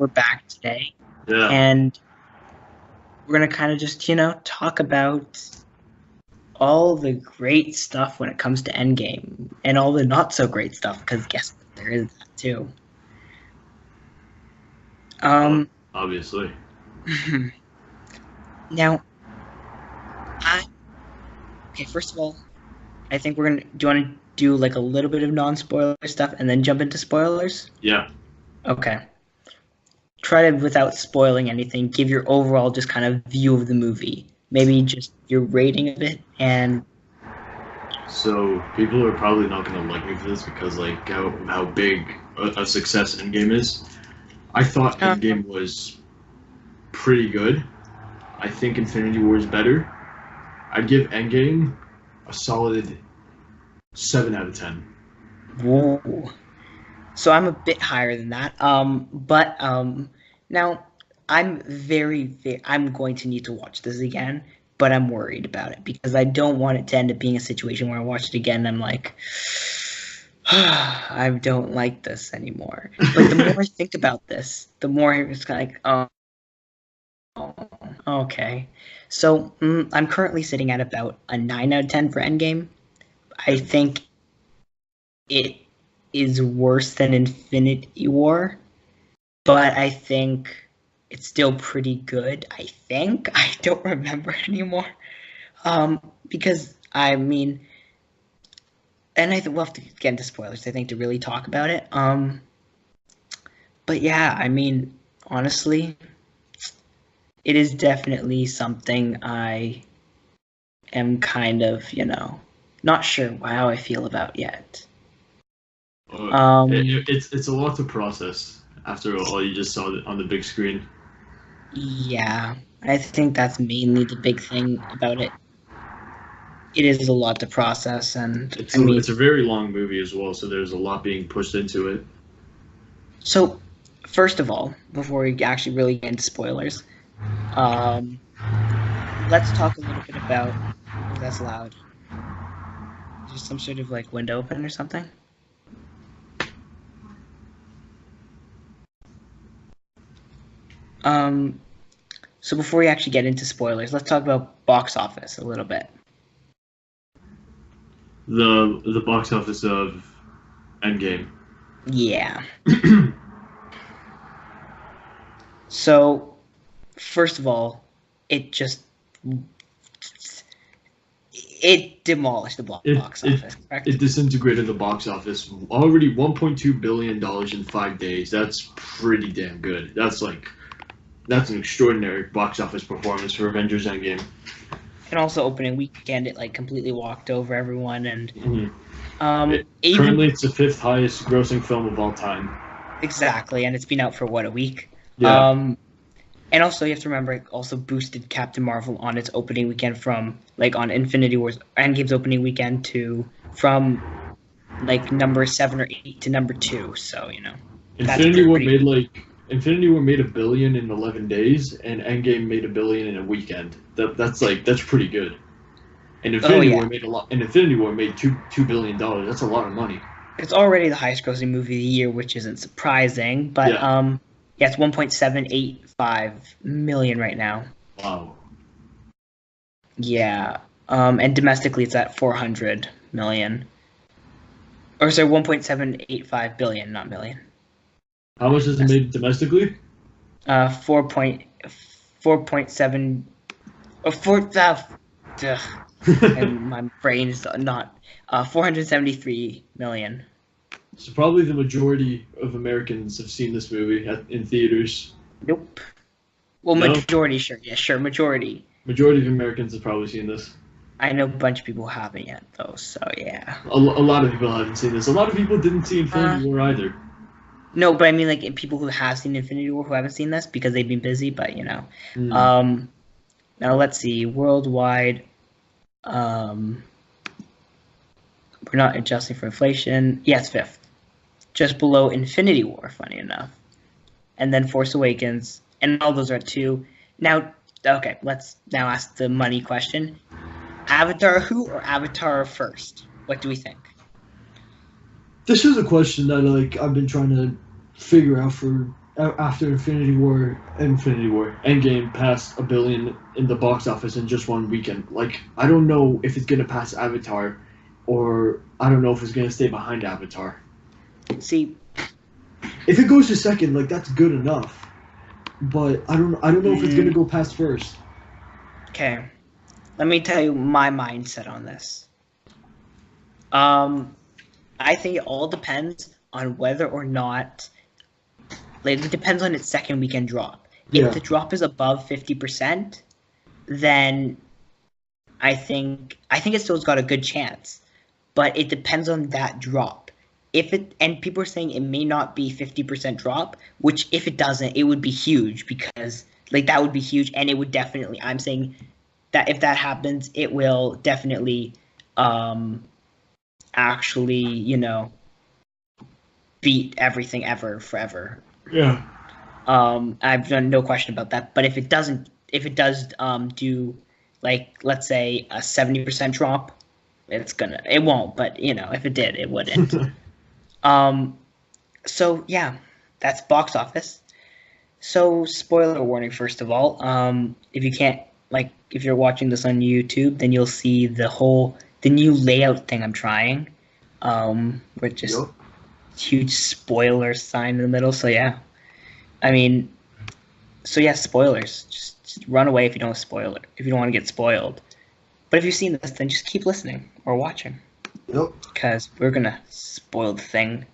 we're back today, Yeah. and we're gonna kind of just, talk about all the great stuff when it comes to Endgame, and all the not so great stuff, because guess what, there is that too. Obviously. Now, first of all, I think do you want to do like a little bit of non-spoiler stuff and then jump into spoilers? Yeah. Okay. Try to, without spoiling anything, give your overall just kind of view of the movie. Maybe just your rating of it, and... So, people are probably not going to like me for this because, like, how big a success Endgame is. I thought Endgame was pretty good. I think Infinity War is better. I'd give Endgame a solid 7 out of 10. Whoa. So I'm a bit higher than that. But now I'm I'm going to need to watch this again, but I'm worried about it because I don't want it to end up being a situation where I watch it again and I'm like, I don't like this anymore. But the more I think about this, the more it's kind of like, oh, okay. So I'm currently sitting at about a 9 out of 10 for Endgame. I think it is worse than Infinity War, but I think it's still pretty good. I think I don't remember anymore, because I mean, and we'll have to get into spoilers, I think, to really talk about it. But yeah, I mean, honestly, it is definitely something I am kind of, not sure how I feel about yet. It's a lot to process after all you just saw on the big screen. Yeah, I think that's mainly the big thing about it. It is a lot to process, and it's a very long movie as well, so there's a lot being pushed into it. So, first of all, before we actually really get into spoilers, let's talk a little bit about... Oh, that's loud. Is there some sort of like window open or something? So before we actually get into spoilers, let's talk about box office a little bit. The box office of Endgame. Yeah. So, first of all, it demolished the box office, correct? It disintegrated the box office. Already $1.2 billion in 5 days. That's pretty damn good. That's an extraordinary box office performance for Avengers Endgame. And also opening weekend, it like completely walked over everyone, and currently it's the 5th highest grossing film of all time. Exactly, and it's been out for what, a week? Yeah. And also you have to remember, it also boosted Captain Marvel on its opening weekend from like on Infinity War's Endgame's opening weekend from like number 7 or 8 to number 2. So Infinity War made $1 billion in 11 days, and Endgame made $1 billion in a weekend. That's pretty good. And Infinity War made a lot. And Infinity War made $2 billion. That's a lot of money. It's already the highest grossing movie of the year, which isn't surprising. But it's 1.785 million right now. Wow. Yeah. And domestically, it's at 400 million. Or sorry, 1.785 billion, not million. How much has it made domestically? 4.7. And my brain is not. 473 million. So probably the majority of Americans have seen this movie in theaters. Nope. Well, no? Majority, sure. Yeah, sure, majority. Majority of Americans have probably seen this. I know a bunch of people haven't yet, though, so yeah. A lot of people haven't seen this. A lot of people didn't see Infinity War either. No, but I mean, like, people who have seen Infinity War who haven't seen this because they've been busy, but, Now, let's see. Worldwide, we're not adjusting for inflation. Yeah, it's 5th. Just below Infinity War, funny enough. And then Force Awakens, and all those are 2. Now, okay, let's now ask the money question. Avatar who or Avatar first? What do we think? This is a question that I've been trying to figure out after Infinity War, Endgame passed $1 billion in the box office in just one weekend. Like, I don't know if it's gonna pass Avatar, or I don't know if it's gonna stay behind Avatar. See, if it goes to second, like that's good enough. But I don't know if it's gonna go past first. Okay, let me tell you my mindset on this. I think it all depends on whether or not, like, it depends on its second weekend drop. Yeah. If the drop is above 50%, then I think it still's got a good chance. But it depends on that drop. And people are saying it may not be 50% drop, which if it doesn't, it would be huge, because like that would be huge, and it would definitely, I'm saying that if that happens, it will definitely actually, beat everything ever forever. Yeah. I've done no question about that. But if it does do, like, let's say a 70% drop, it won't, but if it did, it wouldn't. So yeah, that's box office. So spoiler warning, first of all, if you're watching this on YouTube, then you'll see the new layout thing I'm trying, with just huge spoiler sign in the middle. So yeah, spoilers. Just run away if you don't want to get spoiled. But if you've seen this, then just keep listening or watching. Yep. Because we're gonna spoil the thing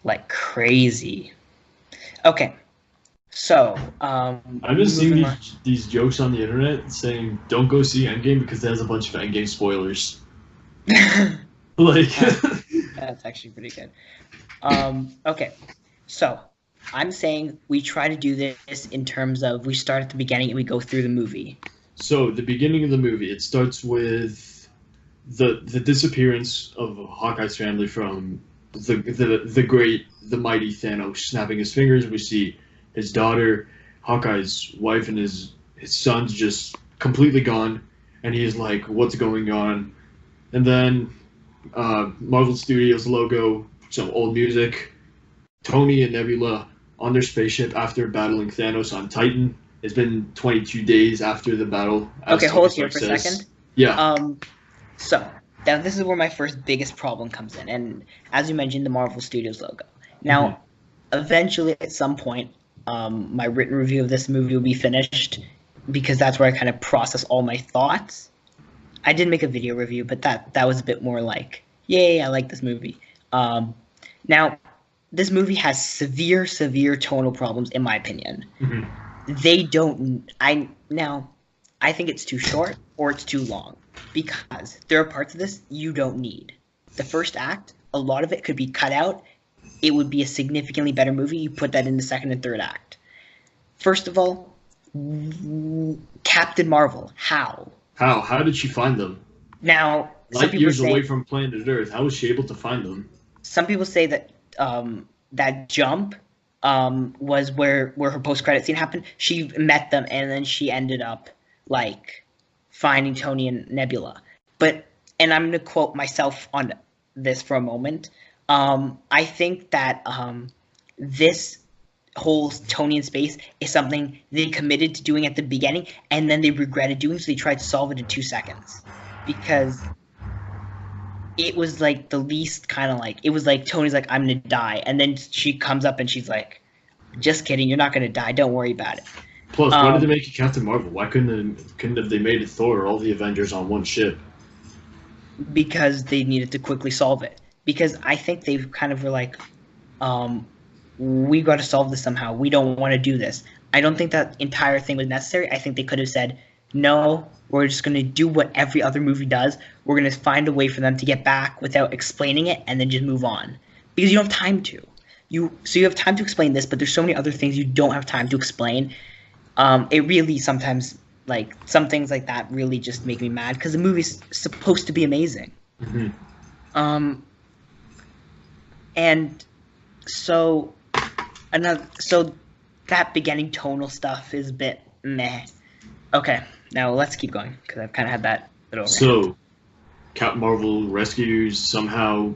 like crazy. Okay. So, I'm just seeing these jokes on the internet saying don't go see Endgame because it has a bunch of Endgame spoilers. Like, that's actually pretty good. Okay. So, I'm saying we try to do this in terms of we start at the beginning and we go through the movie. So, the beginning of the movie, it starts with the disappearance of Hawkeye's family from the mighty Thanos snapping his fingers. We see his daughter, Hawkeye's wife, and his son's just completely gone, and he's like, what's going on? And then Marvel Studios logo, some old music, Tony and Nebula on their spaceship after battling Thanos on Titan. It's been 22 days after the battle. Okay, hold here for a second. Yeah. So, now this is where my first biggest problem comes in, and as you mentioned, the Marvel Studios logo. Now, eventually, at some point, my written review of this movie will be finished, because that's where I kind of process all my thoughts. I did make a video review, but that was a bit more like, yay, I like this movie. Now, this movie has severe tonal problems, in my opinion. I think it's too short or it's too long, because there are parts of this you don't need. The first act, a lot of it could be cut out. It would be a significantly better movie. You put that in the second and third act. First of all, Captain Marvel. How? How did she find them? Now, light years away from planet Earth. How was she able to find them? Some people say that that jump was where her post-credit scene happened. She met them, and then she ended up like finding Tony and Nebula. And I'm going to quote myself on this for a moment. I think that this whole Tony in space is something they committed to doing at the beginning, and then they regretted doing, so they tried to solve it in 2 seconds. Because it was like the least kind of like, it was like Tony's like, I'm going to die. And then she comes up and she's like, just kidding, you're not going to die. Don't worry about it. Plus, why did they make it Captain Marvel? Why couldn't have they made it Thor or all the Avengers on one ship? Because they needed to quickly solve it. Because I think they kind of were like, we got to solve this somehow. We don't want to do this. I don't think that entire thing was necessary. I think they could have said, no, we're just going to do what every other movie does. We're going to find a way for them to get back without explaining it, and then just move on. Because you don't have time to. You have time to explain this, but there's so many other things you don't have time to explain. It really sometimes, like, some things like that really just make me mad, because the movie's supposed to be amazing. And so that beginning tonal stuff is a bit meh. Okay, now let's keep going, because I've kind of had that bit over. So, Captain Marvel rescues somehow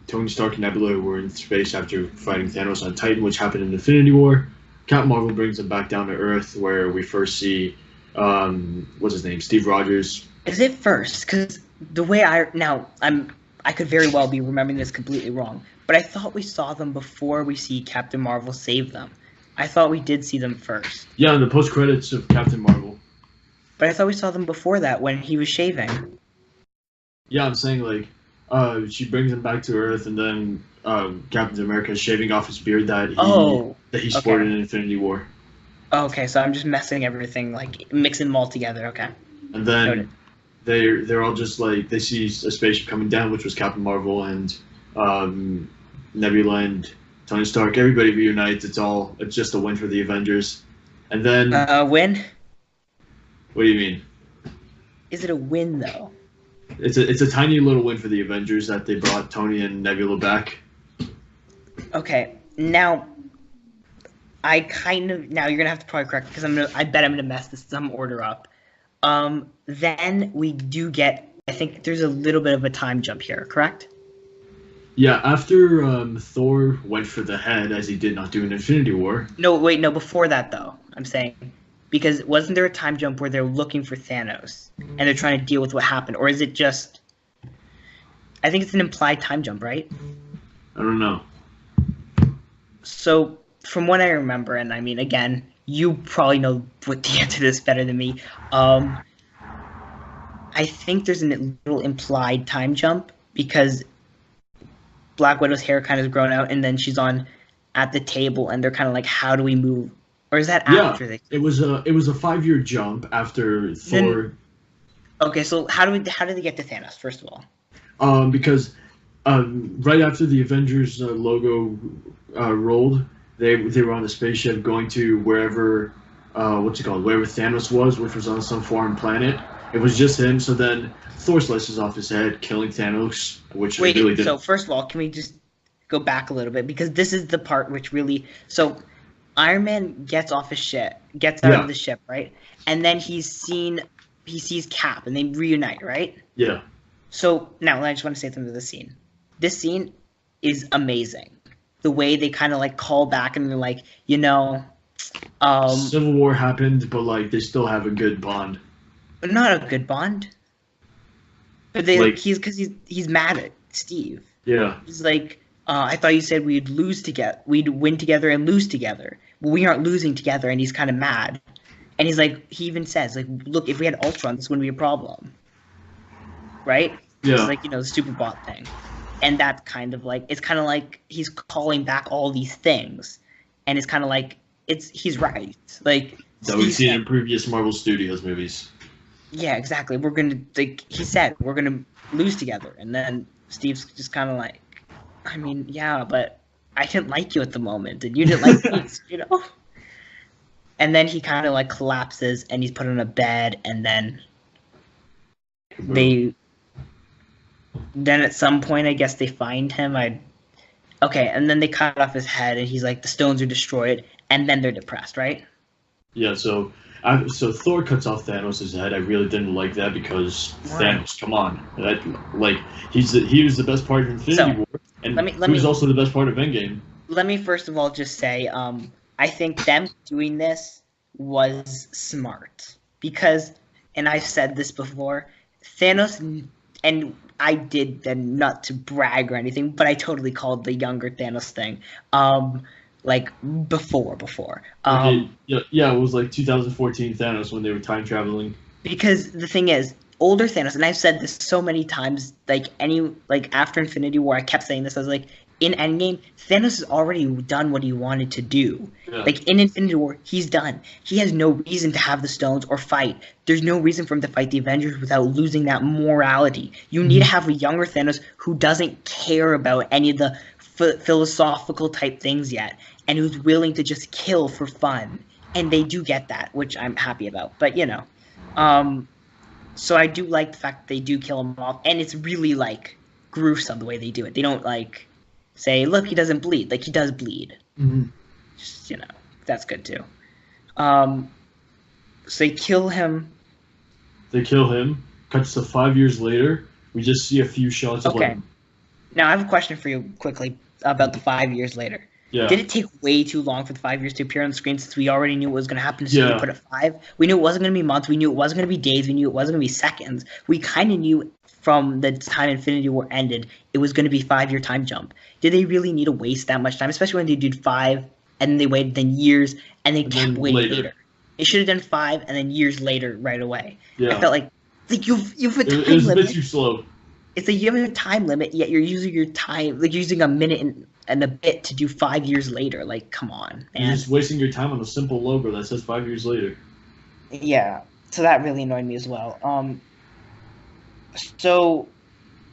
Tony Stark and Nebula, who were in space after fighting Thanos on Titan, which happened in Infinity War. Captain Marvel brings him back down to Earth, where we first see, what's his name, Steve Rogers. Is it first? Because the way I could very well be remembering this completely wrong, but I thought we saw them before we see Captain Marvel save them. I thought we did see them first. Yeah, in the post credits of Captain Marvel. But I thought we saw them before that when he was shaving. Yeah, I'm saying like, she brings him back to Earth, and then Captain America is shaving off his beard that he sported in Infinity War. Okay, so I'm just messing everything, like mixing them all together. Okay. And then they're all just like, they see a spaceship coming down, which was Captain Marvel and Nebula and Tony Stark. Everybody reunites. It's just a win for the Avengers. And then win? What do you mean? Is it a win though? It's a tiny little win for the Avengers that they brought Tony and Nebula back. Okay, now you're gonna have to probably correct because I bet I'm gonna mess some order up. Then we do get, I think there's a little bit of a time jump here, correct? Yeah, after Thor went for the head, as he did not do in Infinity War. No, before that though, I'm saying. Because wasn't there a time jump where they're looking for Thanos and they're trying to deal with what happened? Or is it just... I think it's an implied time jump, right? I don't know. So, from what I remember, and I mean, again, you probably know what the answer to this better than me. I think there's a little implied time jump because Black Widow's hair kind of grown out and then she's at the table and they're kind of like, how do we move? Or is that after they? It was a 5-year jump after Thor. Okay, so how did they get to Thanos first of all? Because right after the Avengers logo rolled, they were on a spaceship going to wherever wherever Thanos was, which was on some foreign planet. It was just him. So then Thor slices off his head, killing Thanos, which really didn't. So first of all, can we just go back a little bit because this is the part which really Iron Man gets off his ship, gets out of the ship, right? And then he sees Cap, and they reunite, right? Yeah. So now I just want to say something to this scene. This scene is amazing. The way they kind of like call back and they're like, Civil War happened, but like they still have a good bond. Not a good bond. But he's mad at Steve. Yeah. He's like, I thought you said we'd win together and lose together. Well, we aren't losing together, and he's kind of mad. And he's like, he even says, like, look, if we had Ultron, this wouldn't be a problem. Right? Yeah. It's like, the super bot thing. And that's kind of like, it's kind of like he's calling back all these things. And it's kind of like, he's right. Like, that we've seen in previous Marvel Studios movies. Yeah, exactly. We're going to, he said, we're going to lose together. And then Steve's just kind of like, I mean, yeah, but I didn't like you at the moment, and you didn't like me, And then he kind of like collapses, and he's put on a bed, and then then at some point, I guess they find him. And then they cut off his head, and he's like, the stones are destroyed, and then they're depressed, right? Yeah. So Thor cuts off Thanos' head. I really didn't like that because Thanos, come on, he was the best part of Infinity War. And he was also the best part of Endgame. Let me first of all just say, I think them doing this was smart. Because, and I've said this before, Thanos, and I did then not to brag or anything, but I totally called the younger Thanos thing, before. Yeah, it was like 2014 Thanos when they were time traveling. Because the thing is, older Thanos, and I've said this so many times, after Infinity War, I kept saying this, I was like, in Endgame, Thanos has already done what he wanted to do. Yeah. In Infinity War, he's done. He has no reason to have the stones or fight. There's no reason for him to fight the Avengers without losing that morality. You need to have a younger Thanos who doesn't care about any of the philosophical type things yet, and who's willing to just kill for fun. And they do get that, which I'm happy about. But, so I do like the fact that they do kill him off, and it's really, gruesome the way they do it. They don't, say, look, he doesn't bleed. He does bleed. Mm-hmm. Just, that's good, too. So they kill him. Cuts to 5 years later. We just see a few shots of, Now, I have a question for you, quickly, about the 5 years later. Yeah. Did it take way too long for the 5 years to appear on the screen since we already knew what was going to happen? So Yeah. we put it 5. We knew it wasn't going to be months. We knew it wasn't going to be days. We knew it wasn't going to be seconds. We kind of knew from the time Infinity War ended, it was going to be 5-year time jump. Did they really need to waste that much time, especially when they did 5 and then they waited then years and they kept waiting later? They should have done 5 and then years later right away. Yeah. I felt like you've a time limit. It was a bit too slow. It's like you have a time limit, yet you're using your time, like you're using a minute and a bit to do 5 years later. Like, come on, man. You're just wasting your time on a simple logo that says 5 years later. Yeah, so that really annoyed me as well. So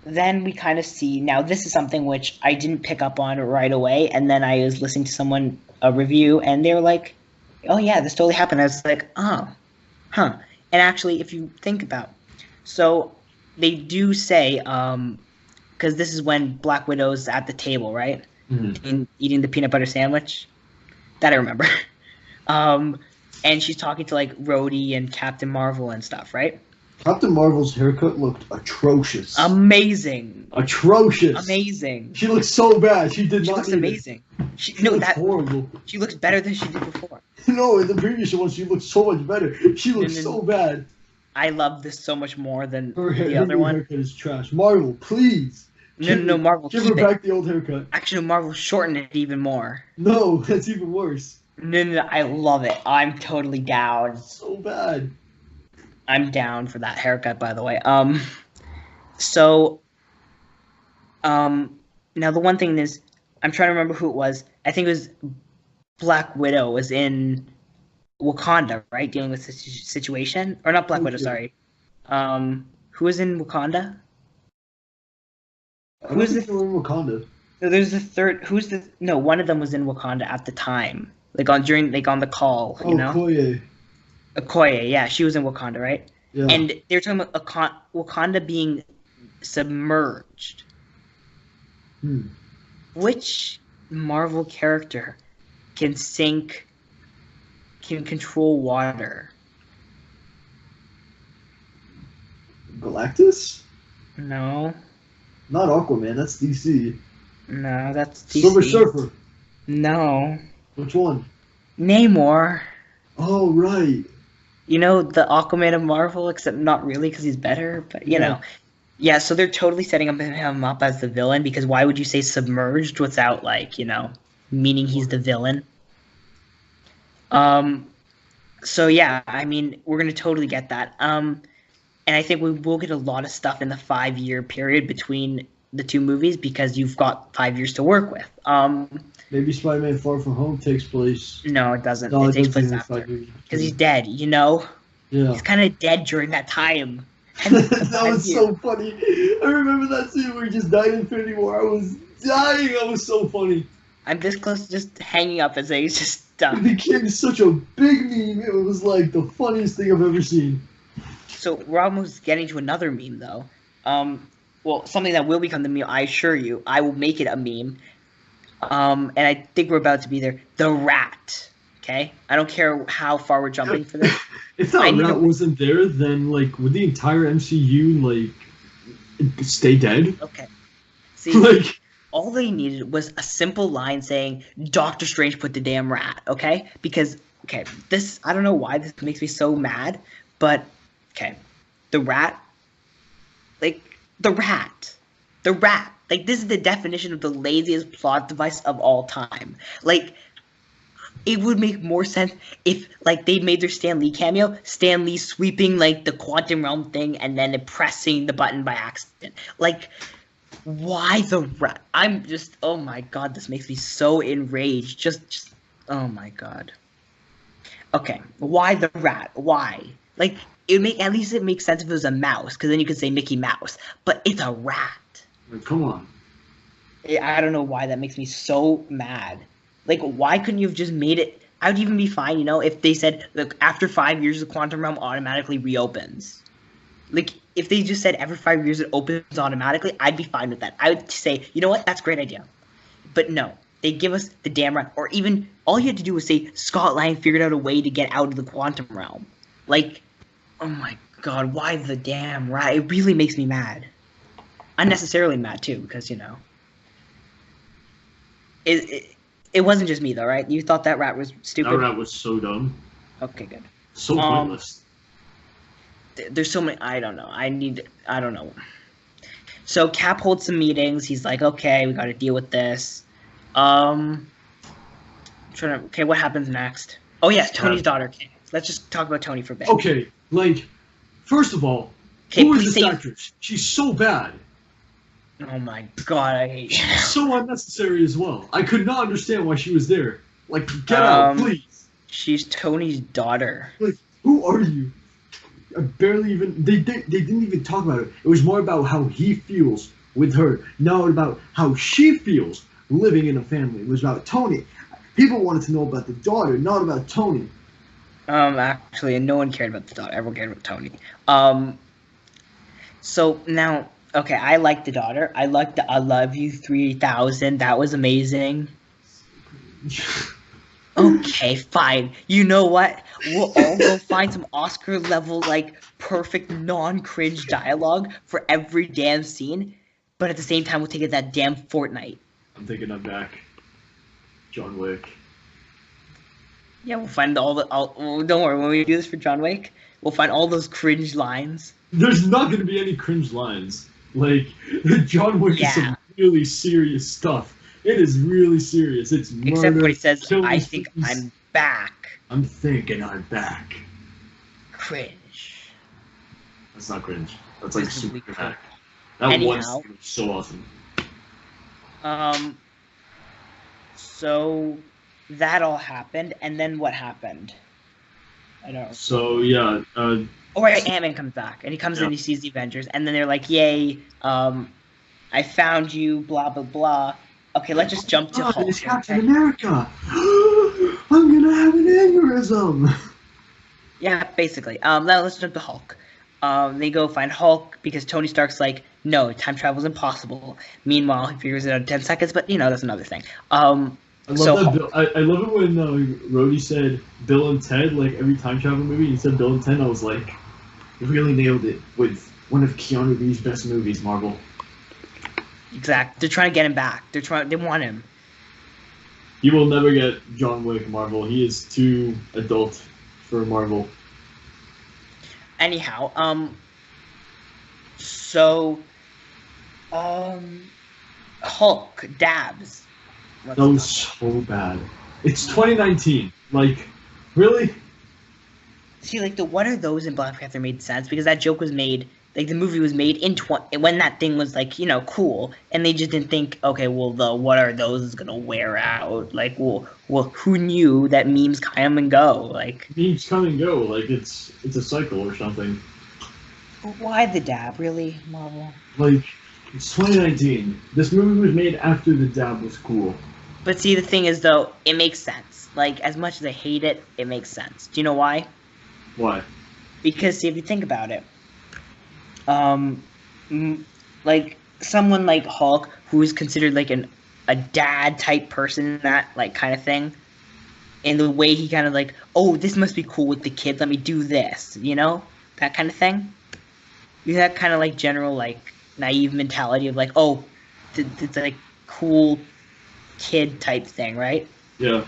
then we kind of see, now this is something which I didn't pick up on right away, and then I was listening to someone, a review, and they were like, oh yeah, this totally happened. I was like, oh, huh. And actually, if you think about, so they do say, because this is when Black Widow's at the table, right? Mm-hmm. Eating the peanut butter sandwich. That I remember. And she's talking to like Rhodey and Captain Marvel and stuff, right? Captain Marvel's haircut looked atrocious. Amazing. Atrocious. Amazing. She looks so bad. She did She not. looks need amazing. She looks horrible. She looks better than she did before. No, in the previous one, she looked so much better. She looks so bad. I love this so much more than the other one. Her haircut is trash. Marvel, please. No, Marvel. Give her back the old haircut. Actually, Marvel shortened it even more. No, that's even worse. No, I love it. I'm totally down. So bad. I'm down for that haircut, by the way. Now the one thing is, I'm trying to remember who it was. I think it was Black Widow was in Wakanda, right? Dealing with this situation. Or not Black Widow, sorry. Who was in Wakanda? Who's in Wakanda? No, there's the third. No, one of them was in Wakanda at the time. On the call, you know? Okoye, yeah, she was in Wakanda, right? Yeah. And they were talking about Wakanda being submerged. Which Marvel character can control water? Galactus? No. Not Aquaman, that's DC. No, that's DC. Silver Surfer? No. Which one? Namor. Oh, right. You know, the Aquaman of Marvel, except not really because he's better, but you know. Yeah, so they're totally setting him up as the villain, because why would you say submerged without, meaning he's the villain? So yeah, I mean, we're going to totally get that. And I think we will get a lot of stuff in the 5-year period between the two movies, because you've got 5 years to work with. Maybe Spider-Man Far From Home takes place. No, it doesn't. No, it takes place after. Because he's dead, you know? Yeah. He's kind of dead during that time. That was so funny. I remember that scene where he just died in Infinity War. I was dying. That was so funny. I'm this close to just hanging up and saying he's just done. It became such a big meme. It was like the funniest thing I've ever seen. So we're almost getting to another meme, though. Well, something that will become the meme, I assure you. I will make it a meme. And I think we're about to be there. The rat. Okay? I don't care how far we're jumping for this. If that rat wasn't there, then, would the entire MCU, stay dead? Okay. See, all they needed was a simple line saying, Doctor Strange put the damn rat, okay? Because, this, I don't know why this makes me so mad, but, the rat, the rat. This is the definition of the laziest plot device of all time. It would make more sense if, they made their Stan Lee cameo, Stan Lee sweeping, the quantum realm thing and then pressing the button by accident. Why the rat? I'm just, oh my god, this makes me so enraged. Just, oh my god. Okay, why the rat? Why? At least it makes sense if it was a mouse, because then you could say Mickey Mouse. But it's a rat. Come on. I don't know why that makes me so mad. Why couldn't you have just made it? I would even be fine, if they said, look, after 5 years, the quantum realm automatically reopens. If they just said every 5 years it opens automatically, I'd be fine with that. I would say, you know what, that's a great idea. But no, they give us the damn rat. Or even, all you had to do was say, Scott Lang figured out a way to get out of the quantum realm. Oh my god, why the damn rat? It really makes me mad. Unnecessarily mad, too, because, It wasn't just me though, right? You thought that rat was stupid? That rat was so dumb. Okay, good. So pointless. There's so many. I don't know. I don't know. So Cap holds some meetings. He's like, okay, we got to deal with this. Okay, what happens next? Oh yes, Tony's daughter. Okay, let's just talk about Tony for a bit. Okay, like, first of all, who is this actress? She's so bad. Oh my god, I hate you. So unnecessary as well. I could not understand why she was there. Like, get out, please. She's Tony's daughter. Like, who are you? I barely even. They didn't even talk about it. It was more about how he feels with her, not about how she feels living in a family. It was about Tony. People wanted to know about the daughter, not about Tony. Actually, no one cared about the daughter. Everyone cared about Tony. So now, okay, I like the daughter. I like the I Love You 3000. That was amazing. Okay, fine. You know what? We'll all go find some Oscar level, like, perfect non-cringe dialogue for every damn scene, but at the same time, we'll take it that damn Fortnite. I'm thinking I'm back. John Wick. Yeah, we'll find all don't worry, when we do this for John Wick, we'll find all those cringe lines. There's not going to be any cringe lines. Like, John Wick is some really serious stuff. It is really serious. It's murder. Except when he says, I think I'm back. I'm thinking I'm back. Cringe. That's not cringe. That's like super dramatic. That was so awesome. So that all happened, and then what happened? I don't know. So yeah. Oh right, Ant-Man comes back, and he comes in, and he sees the Avengers, and then they're like, "Yay! I found you!" Blah blah blah. Okay, let's just jump to Hulk. It's Captain America. I'm gonna have an aneurysm. Yeah, basically. Now let's jump to Hulk. They go find Hulk because Tony Stark's like, no, time travel is impossible. Meanwhile, he figures it out in 10 seconds, but that's another thing. I love I love it when Rhodey said Bill and Ted, like every time travel movie, he said Bill and Ted. I was like, you really nailed it with one of Keanu Reeves' best movies, Marvel. Exactly. They're trying to get him back. They want him. You will never get John Wick, Marvel. He is too adult for Marvel. Anyhow, Hulk, Dabs. That was so bad. It's 2019. Like, really? See, like, the what are those in Black Panther made sense because that joke was made, like, the movie was made in when that thing was, like, cool, and they just didn't think, okay, well, the what are those is gonna wear out. Like, well, who knew that memes come and go? Like, memes come and go. Like, it's a cycle or something. Why the dab, really, Marvel? Like, it's 2019. This movie was made after the dab was cool. But see, the thing is, though, it makes sense. Like, as much as I hate it, it makes sense. Do you know why? Why? Because, see, if you think about it, like, someone like Hulk, who is considered, like, a dad-type person, that, like, kind of thing, and the way he kind of, like, oh, this must be cool with the kids, let me do this, that kind of thing? That kind of, like, general, like, naive mentality of, like, oh, it's, like, cool kid-type thing, right? Yeah.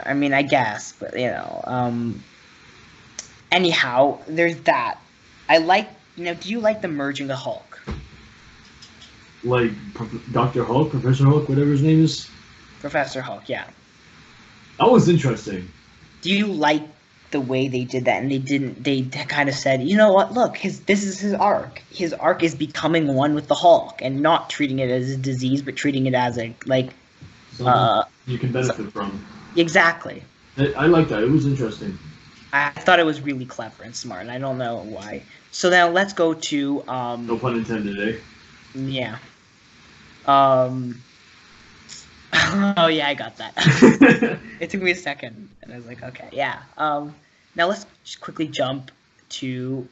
I mean, I guess, but, anyhow, there's that. I like, do you like the merging of Hulk? Like Dr. Hulk, Professor Hulk, whatever his name is? Professor Hulk, yeah. That was interesting. Do you like the way they did that? And they kind of said, you know what, look, this is his arc. His arc is becoming one with the Hulk and not treating it as a disease, but treating it as a, like... something you can benefit from. Exactly. I like that. It was interesting. I thought it was really clever and smart, and I don't know why. So now let's go to... no pun intended, eh? Yeah. Oh, yeah, I got that. It took me a second, and I was like, okay, yeah. Now let's just quickly jump to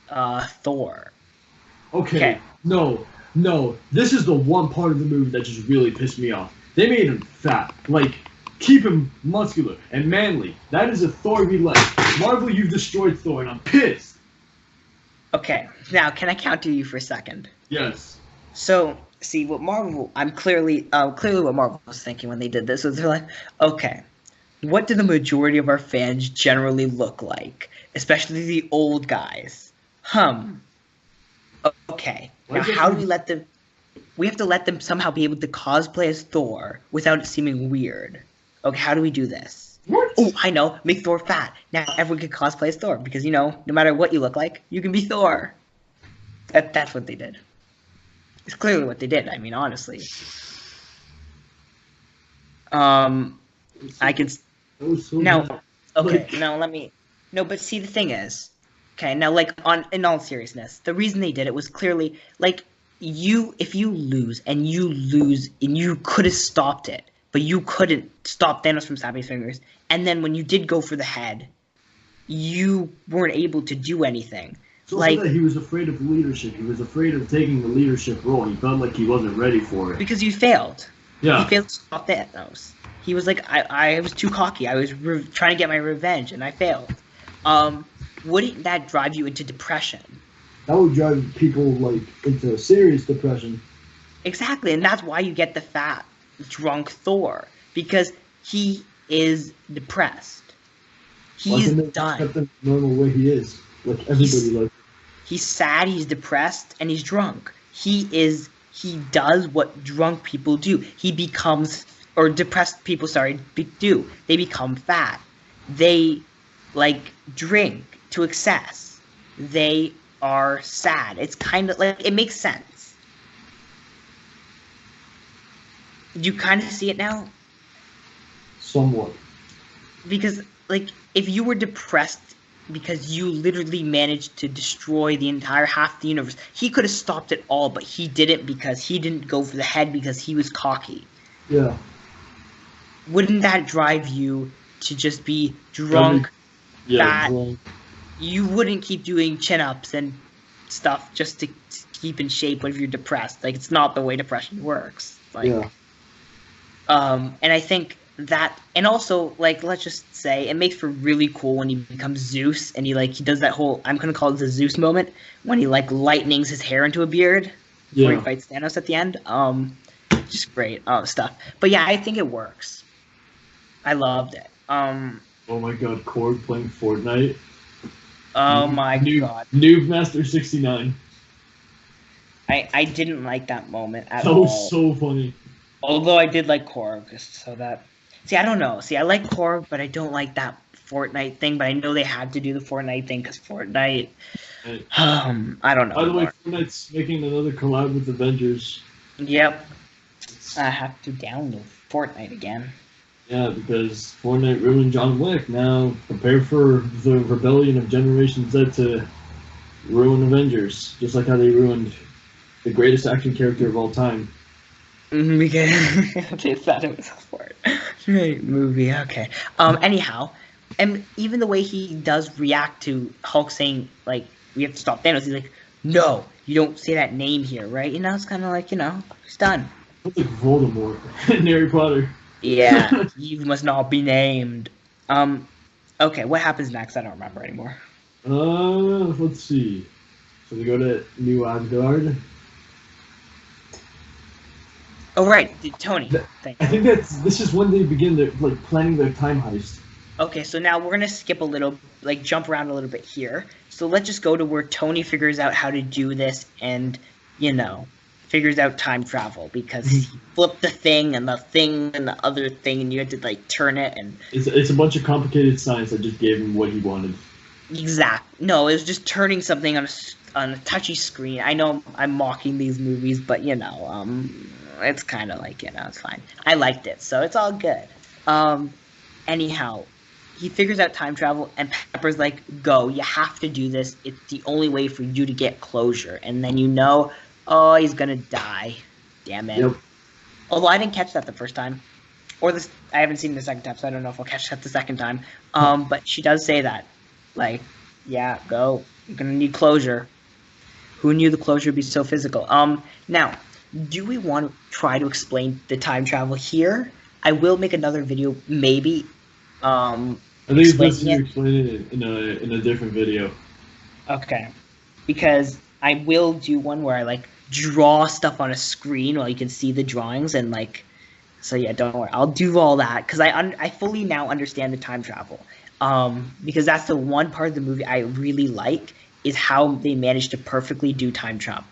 Thor. Okay. No. This is the one part of the movie that just really pissed me off. They made him fat. Like, keep him muscular and manly. That is a Thor we like. Marvel, you've destroyed Thor, and I'm pissed. Okay, now can I counter you for a second? Yes. So, see what Marvel. I'm clearly what Marvel was thinking when they did this. Was they're like, okay, what do the majority of our fans generally look like, especially the old guys? Okay. Now, how do we let them? We have to let them somehow be able to cosplay as Thor without it seeming weird. Okay, how do we do this? What? Oh, I know. Make Thor fat. Now everyone can cosplay as Thor because no matter what you look like, you can be Thor. That's what they did. It's clearly what they did. I mean, honestly. I can. That was so Now, bad. okay. Like- Now let me. No, but see, the thing is, okay. Now, in all seriousness, the reason they did it was clearly if you lose and you could have stopped it, but you couldn't stop Thanos from snapping his fingers. And then when you did go for the head, you weren't able to do anything. It's also that he was afraid of leadership. He was afraid of taking the leadership role. He felt like he wasn't ready for it. Because you failed. Yeah. He failed to stop Thanos. He was like, I was too cocky. I was trying to get my revenge, and I failed. Wouldn't that drive you into depression? That would drive people into serious depression. Exactly, and that's why you get the fat, drunk Thor, because he is depressed. He's done. Accept the normal way he is. Like everybody He's sad, he's depressed, and he's drunk. He does what drunk people do. Or depressed people, do. They become fat. They, drink to excess. They are sad. It's kind of it makes sense. You kind of see it now? somewhat. Because, if you were depressed because you literally managed to destroy the entire half of the universe, he could have stopped it all, but he didn't because he didn't go for the head because he was cocky. Yeah. Wouldn't that drive you to just be drunk, fat? Drunk. You wouldn't keep doing chin-ups and stuff just to keep in shape if you're depressed. It's not the way depression works. Yeah. And I think that, and also, let's just say, it makes for really cool when he becomes Zeus, and he does that whole, I'm gonna call it the Zeus moment, when he, lightnings his hair into a beard before he fights Thanos at the end. Just great stuff. But yeah, I think it works. I loved it. Oh my god, Korg playing Fortnite. Oh my god. Noob Master 69. I didn't like that moment at That all. was so funny. Although I did like Korg, so that... See, I don't know. See, I like Korg, but I don't like that Fortnite thing, but I know they had to do the Fortnite thing, because Fortnite... I don't know. By the way, Fortnite's making another collab with Avengers. Yep. I have to download Fortnite again. Yeah, because Fortnite ruined John Wick. Now, prepare for the rebellion of Generation Z to ruin Avengers, just like how they ruined the greatest action character of all time. Because they thought it was a Fortnite movie. Okay. Anyhow, and even the way he does react to Hulk saying, we have to stop Thanos, he's like, no, you don't say that name here, right? It's kind of he's done. It's like Voldemort in Harry Potter. Yeah, you must not be named. Okay, what happens next? I don't remember anymore. Let's see. So we go to New Asgard. Oh, right, Tony. I think this is when they begin their planning their time heist. Okay, so now we're gonna skip a little, jump around a little bit here. So let's just go to where Tony figures out how to do this, and figures out time travel, because he flipped the thing and the other thing, and you had to turn it, and it's a bunch of complicated science that just gave him what he wanted. No, it was just turning something on a touchy screen. I know I'm mocking these movies, but it's kind of it's fine. I liked it, so it's all good. Anyhow, he figures out time travel, and Pepper's like, go, you have to do this. It's the only way for you to get closure. And then oh, he's gonna die. Damn it. Yep. Although I didn't catch that the first time. Or I haven't seen it the second time, so I don't know if I'll catch that the second time. But she does say that. Yeah, go. You're gonna need closure. Who knew the closure would be so physical? Now, do we want to try to explain the time travel here? I will make another video, maybe. I think it's best to explain it in a different video. Okay. Because I will do one where I draw stuff on a screen while you can see the drawings and like. So yeah, don't worry. I'll do all that because I fully now understand the time travel. Because that's the one part of the movie I really like is how they managed to perfectly do time travel.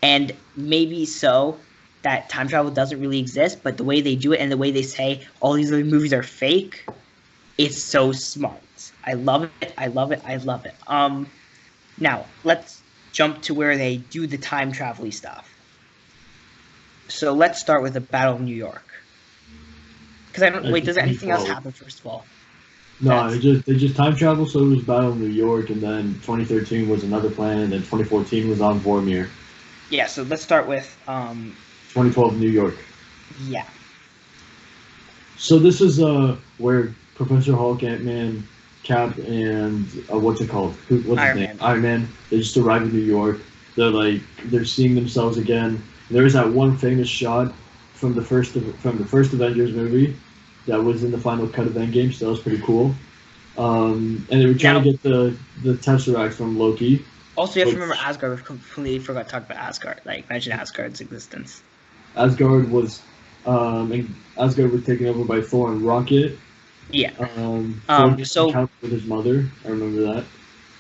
And maybe so that time travel doesn't really exist, but the way they do it and the way they say all these other movies are fake, it's so smart. I love it. I love it. I love it. Now let's jump to where they do the time travel-y stuff. So let's start with the Battle of New York. Because I don't wait. Does anything else happen first of all? No, they just time travel. So it was Battle of New York, and then 2013 was another planet, and then 2014 was on Vormir. Yeah. So let's start with 2012 New York. Yeah. So this is where Professor Hulk, Ant-Man, Cap, and what's it called? What's his name? Iron Man. They just arrive in New York. They're seeing themselves again. There's that one famous shot from the first Avengers movie that was in the final cut of Endgame, so that was pretty cool. And they were trying to get the Tesseract from Loki. Also, you have to remember Asgard. We completely forgot to talk about Asgard. Like, mention Asgard's existence. Asgard was taken over by Thor and Rocket. Yeah. So with his mother, I remember that.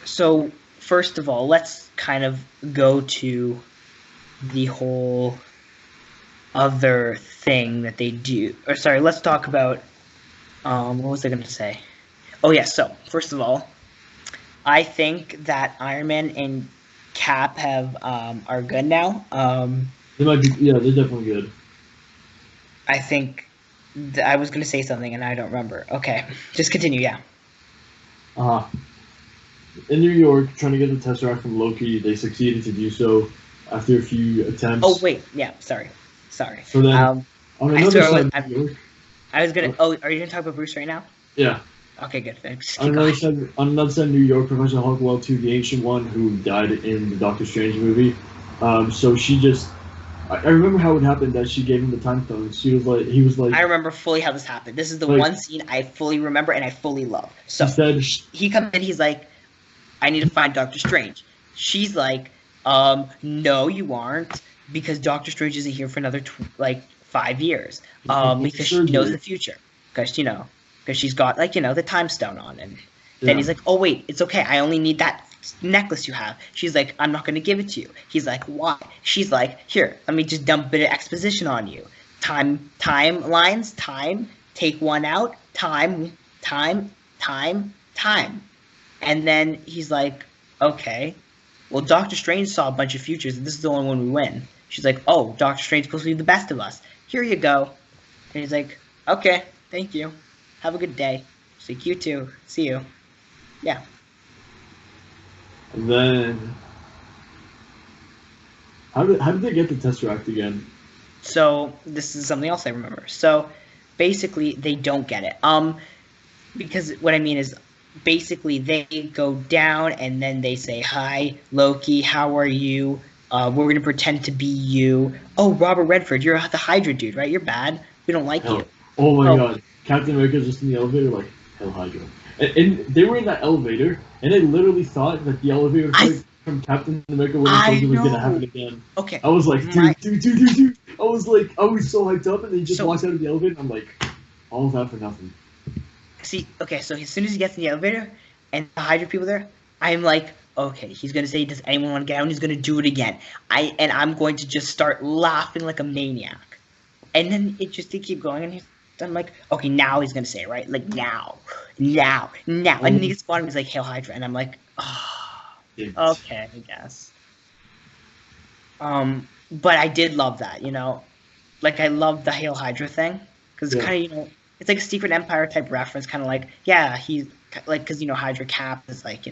So first of all, let's kind of go to the whole other thing that they do. Or sorry, let's talk about what was I going to say? Oh yeah. So first of all, I think that Iron Man and Cap are good now. They might be. Yeah, they're definitely good. I think I was going to say something and I don't remember. Okay, just continue. Yeah. In New York, trying to get the Tesseract from Loki, they succeeded to do so after a few attempts. Oh wait, yeah. Sorry. So then, on another side of New York, I was gonna. Oh, are you gonna talk about Bruce right now? Yeah. Okay, good. Thanks. On another side of New York, Professor Hulk, well, to the Ancient One who died in the Doctor Strange movie. So she just. I remember how it happened that she gave him the time stone. He was like. I remember fully how this happened. This is the one scene I fully remember and I fully love. So he comes in. He's like, "I need to find Doctor Strange." She's like, "No, you aren't, because Doctor Strange isn't here for another 5 years. Because she knows the future. Because she's got the time stone on." And then he's like, "Oh wait, it's okay. I only need that necklace you have." She's like, "I'm not going to give it to you." He's like, "Why?" She's like, "Here, let me just dump a bit of exposition on you. Timelines, time, take one out, time. And then he's like, "Okay, well, Doctor Strange saw a bunch of futures, and this is the only one we win." She's like, "Oh, Doctor Strange's supposed to be the best of us. Here you go." And he's like, "Okay, thank you. Have a good day." She's like, "You too. See you." Yeah. And then, how did they get the Tesseract again? So this is something else I remember. So basically, they don't get it. Because what I mean is, basically they go down and then they say, "Hi, Loki. How are you? We're gonna pretend to be you. Oh, Robert Redford, you're the Hydra dude, right? You're bad. We don't like you." Oh my God! Captain America's just in the elevator, like, "Hell, Hydra." And they were in that elevator, and they literally thought that the elevator from Captain America was going to happen again. Okay. I was like, dude. I was so hyped up, and they just walked out of the elevator, and I'm like, all of that for nothing. See, okay, so as soon as he gets in the elevator, and the Hydra people there, I'm like, okay, he's going to say, "Does anyone want to get out?" And he's going to do it again. I'm going to just start laughing like a maniac. And then they keep going, and I'm like, okay, now he's going to say it, right? Like, now. And then he gets bottom, he's like, "Hail Hydra." And I'm like, oh, okay, I guess. But I did love that, Like, I love the Hail Hydra thing. Because it's kind of, it's like a Secret Empire type reference, kind of like, yeah, he's, like, because, Hydra Cap is like,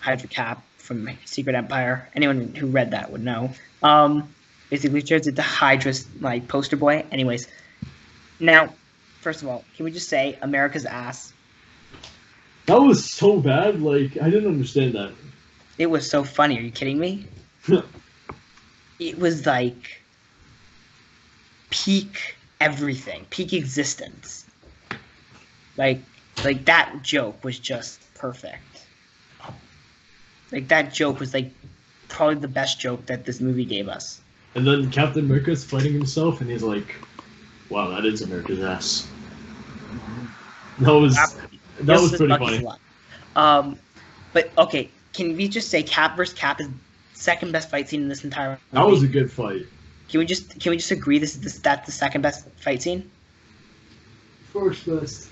Hydra Cap from Secret Empire. Anyone who read that would know. Basically, turns into Hydra's, like, poster boy. Anyways. Now, first of all, can we just say America's ass? That was so bad. Like, I didn't understand that. It was so funny. Are you kidding me? It was like peak everything, peak existence. Like that joke was just perfect. Like, that joke was like probably the best joke that this movie gave us. And then Captain America's fighting himself, and he's like, "Wow, that is America's ass." That was pretty funny. But okay, can we just say Cap vs. Cap is second best fight scene in this entire movie? That was a good fight. Can we just agree that's the second best fight scene? First best.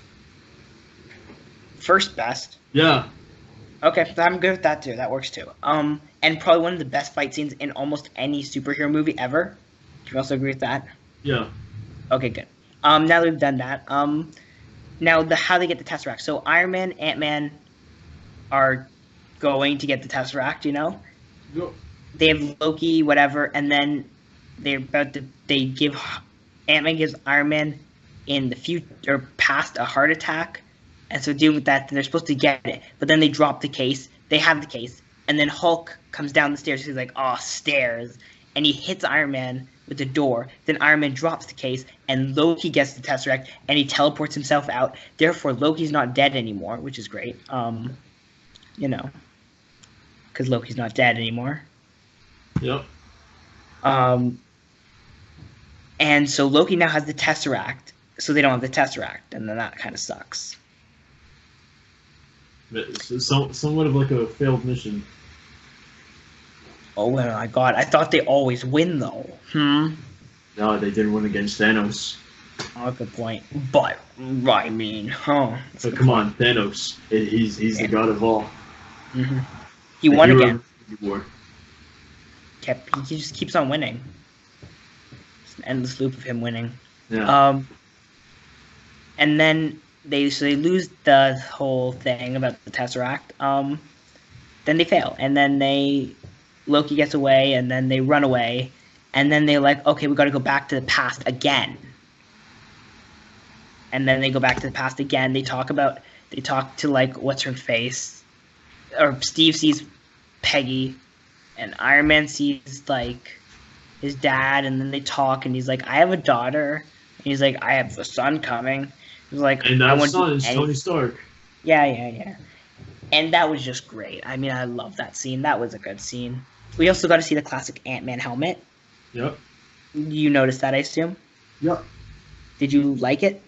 First best. Yeah. Okay, I'm good with that too. That works too. And probably one of the best fight scenes in almost any superhero movie ever. Can you also agree with that? Yeah. Okay, good. Now that we've done that, now how they get the Tesseract. So Iron Man, Ant-Man are going to get the Tesseract, you know? Yep. They have Loki, whatever, and then Ant-Man gives Iron Man in the future or past a heart attack, and so dealing with that, then they're supposed to get it, but then they drop the case. They have the case, and then Hulk comes down the stairs. He's like, "Oh, stairs," and he hits Iron Man with the door. Then Iron Man drops the case, and Loki gets the Tesseract, and he teleports himself out. Therefore, Loki's not dead anymore, which is great. You know, because Loki's not dead anymore. Yep. And so Loki now has the Tesseract, so they don't have the Tesseract, and then that kind of sucks. It's somewhat of like a failed mission. Oh my god, I thought they always win though. No, they didn't win against Thanos. Oh, good point. But, I mean, So come on, Thanos. He's the god of all. Mm-hmm. He won again. War. He just keeps on winning. It's an endless loop of him winning. Yeah. And then they lose the whole thing about the Tesseract. Then they fail, and then Loki gets away, and then they run away, and then they're like, okay, we got to go back to the past again. And then they go back to the past again. They talk to like what's her face, or Steve sees Peggy, and Iron Man sees like his dad, and then they talk, and he's like, I have a daughter, and he's like, I have a son coming. He's like, and that son is Tony Stark. Yeah. And that was just great. I mean, I love that scene. That was a good scene. We also got to see the classic Ant-Man helmet. Yep. You noticed that, I assume? Yep. Did you like it?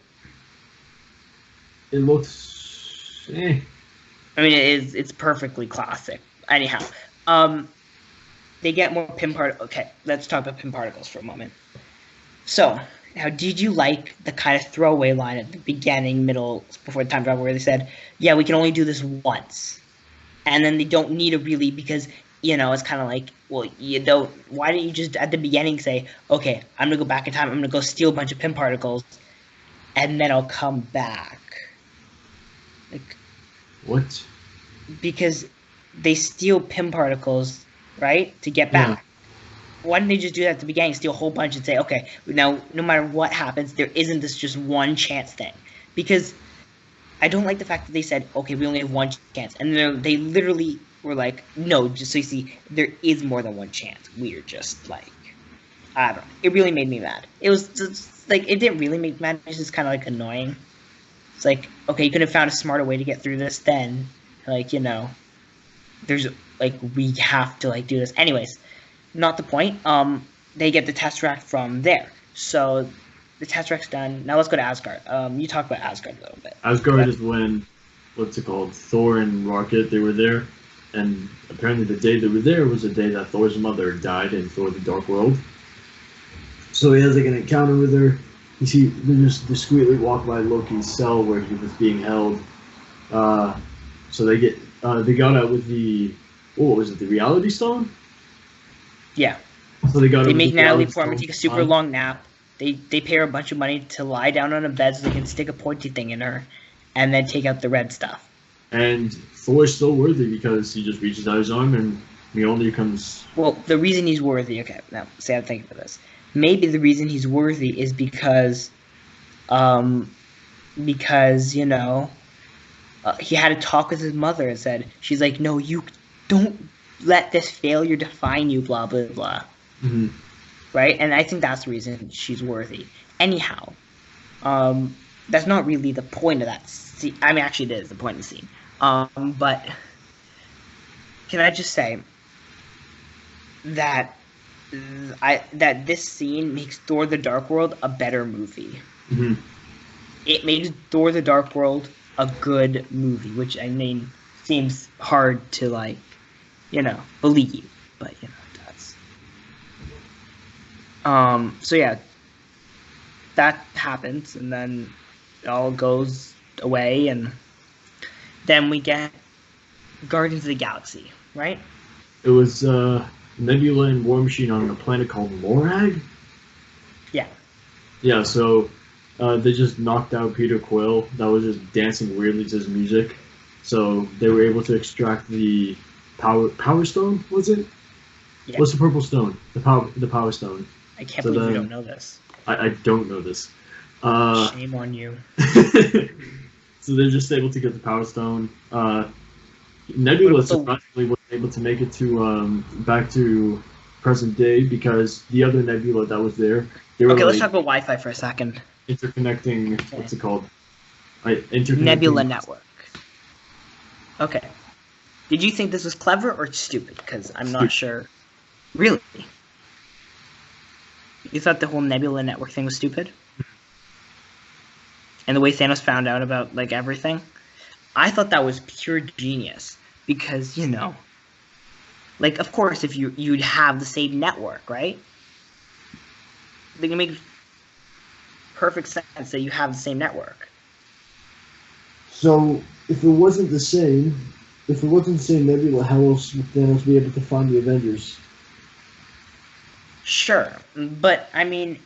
It looks... I mean, it's perfectly classic. Anyhow, they get more pin particles. Okay, let's talk about pin particles for a moment. So, now, did you like the kind of throwaway line at the beginning, middle, before the time travel, where they said, yeah, we can only do this once. And then they don't need to really, because, you know, it's kind of like, well, you don't, why didn't you just at the beginning say, okay, I'm going to go back in time, I'm going to go steal a bunch of pin particles, and then I'll come back. Like, what? Because they steal pin particles, right, to get back. Yeah. Why didn't they just do that at the beginning, steal a whole bunch and say, okay, now, no matter what happens, there isn't this just one chance thing? Because I don't like the fact that they said, okay, we only have one chance. And then they literally were like, no, just so you see, there is more than one chance. We're just like, I don't know. It really made me mad. It was just, like, it didn't really make me mad. It was just kind of, like, annoying. It's like, okay, you could have found a smarter way to get through this then. Like, you know, there's, like, we have to, like, do this. Anyways. Not the point. They get the Tesseract from there. So the Tesseract's done. Now let's go to Asgard. You talk about Asgard a little bit. Asgard is when, what's it called, Thor and Rocket, they were there. And apparently the day they were there was the day that Thor's mother died in Thor the Dark World. So he has like an encounter with her. You see, they just discreetly walk by Loki's cell where he was being held. So they got out with the, what was it, the Reality Stone? Yeah. So they make Natalie Portman take a super long nap. They pay her a bunch of money to lie down on a bed so they can stick a pointy thing in her, and then take out the red stuff. And Thor's still worthy because he just reaches out his arm and Mjolnir comes. Well, the reason he's worthy. Okay, now say I'm thinking for this. Maybe the reason he's worthy is because you know, he had a talk with his mother and said, she's like, no, you don't let this failure define you, blah, blah, blah. Mm-hmm. Right? And I think that's the reason she's worthy. Anyhow, that's not really the point of that scene. I mean, actually, it is the point of the scene. But can I just say, that that this scene makes Thor: The Dark World a better movie. Hmm. It makes Thor: The Dark World a good movie, which I mean seems hard to believe, but that's. So yeah, that happens, and then it all goes away, and then we get Guardians of the Galaxy, right? It was Nebula and War Machine on a planet called Morag. Yeah. Yeah, so they just knocked out Peter Quill. That was just dancing weirdly to his music. So they were able to extract the power stone. Was it? Yeah. What's the purple stone? The power stone. I can't believe you don't know this. I don't know this. Shame on you. So they're just able to get the power stone. Nebula surprisingly was able to make it to back to present day because the other Nebula that was there. They were let's talk about Wi-Fi for a second. Interconnecting. Okay. What's it called? Nebula network. Okay. Did you think this was clever or stupid? Because I'm not sure. Really? You thought the whole Nebula network thing was stupid? And the way Thanos found out about everything? I thought that was pure genius. Because, of course, if you'd have the same network, right? They can make perfect sense that you have the same network. So, if it wasn't the same Nebula, how else would Thanos be able to find the Avengers? Sure, but I mean,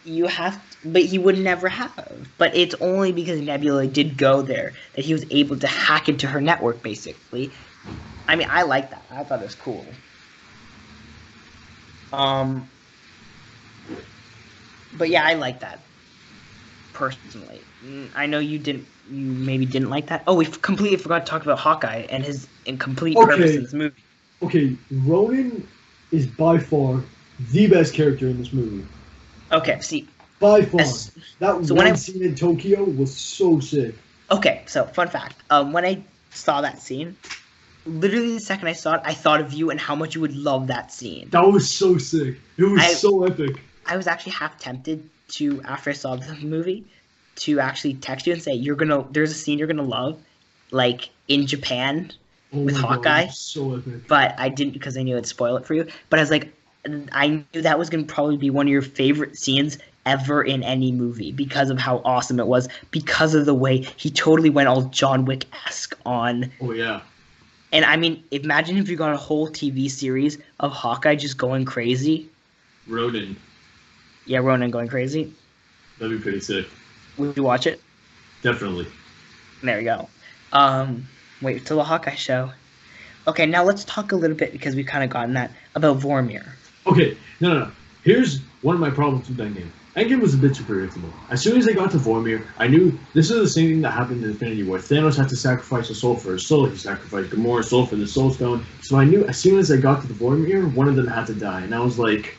but he would never have. But it's only because Nebula did go there that he was able to hack into her network, basically. I mean, I like that. I thought it was cool. But yeah, I like that personally. I know you maybe didn't like that. Oh, we completely forgot to talk about Hawkeye and his incomplete purpose in this movie. Okay, Ronan is by far the best character in this movie. Okay, see. By far. That scene in Tokyo was so sick. Okay, so fun fact. When I saw that scene, literally the second I saw it, I thought of you and how much you would love that scene. That was so sick. It was so epic. I was actually half tempted to, after I saw the movie, to actually text you and say, there's a scene you're gonna love, in Japan with Hawkeye. God, so epic. But I didn't because I knew it'd spoil it for you. But I was like, I knew that was gonna probably be one of your favorite scenes ever in any movie because of how awesome it was, because of the way he totally went all John Wick-esque on. Oh yeah. And I mean, imagine if you got a whole TV series of Hawkeye just going crazy. Ronan. Yeah, Ronan going crazy. That'd be pretty sick. Would you watch it? Definitely. There we go. Wait till the Hawkeye show. Okay, now let's talk a little bit, because we've kind of gotten that, about Vormir. Okay, no. Here's one of my problems with Endgame. Endgame was a bit too predictable. As soon as they got to Vormir, I knew this is the same thing that happened in Infinity War. Thanos had to sacrifice a soul for his soul. He sacrificed Gamora's soul for the Soul Stone. So I knew as soon as I got to the Vormir, one of them had to die. And I was like,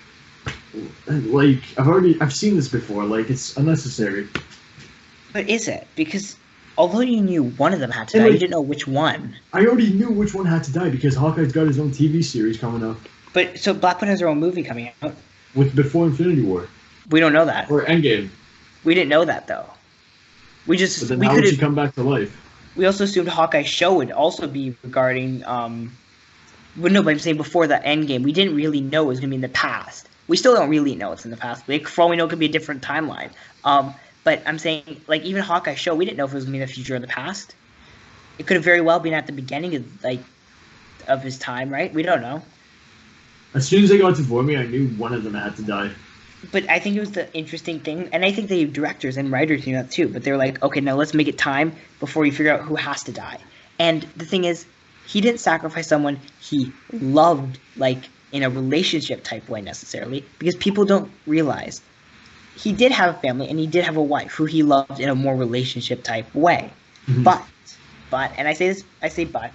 I've seen this before. It's unnecessary. But is it? Because although you knew one of them had to die, you didn't know which one. I already knew which one had to die because Hawkeye's got his own TV series coming up. But so Black Widow has her own movie coming out. Before Infinity War. We don't know that. Or Endgame. We didn't know that though. But then how would she come back to life? We also assumed Hawkeye's show would also be regarding but I'm saying before the Endgame, we didn't really know it was gonna be in the past. We still don't really know it's in the past. For all we know, it could be a different timeline. But I'm saying, even Hawkeye's show, we didn't know if it was gonna be in the future or the past. It could have very well been at the beginning of his time, right? We don't know. As soon as I got to Vormir, I knew one of them had to die. But I think it was the interesting thing, and I think the directors and writers knew that too, but they were like, okay, now let's make it time before you figure out who has to die. And the thing is, he didn't sacrifice someone he loved, in a relationship type way necessarily, because people don't realize he did have a family and he did have a wife who he loved in a more relationship type way. Mm-hmm. But, and I say but,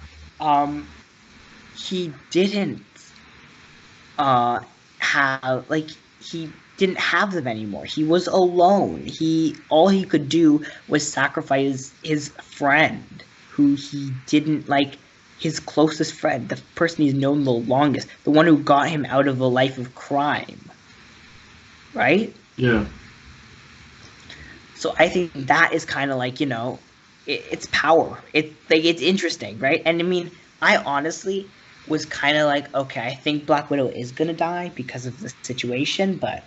he didn't he didn't have them anymore. He was alone. All he could do was sacrifice his friend, who he didn't his closest friend, the person he's known the longest, the one who got him out of a life of crime. Right? Yeah. So I think that is kind of like, it's power. It's interesting, right? And I mean, I honestly was kind of like, okay, I think Black Widow is gonna die because of the situation, but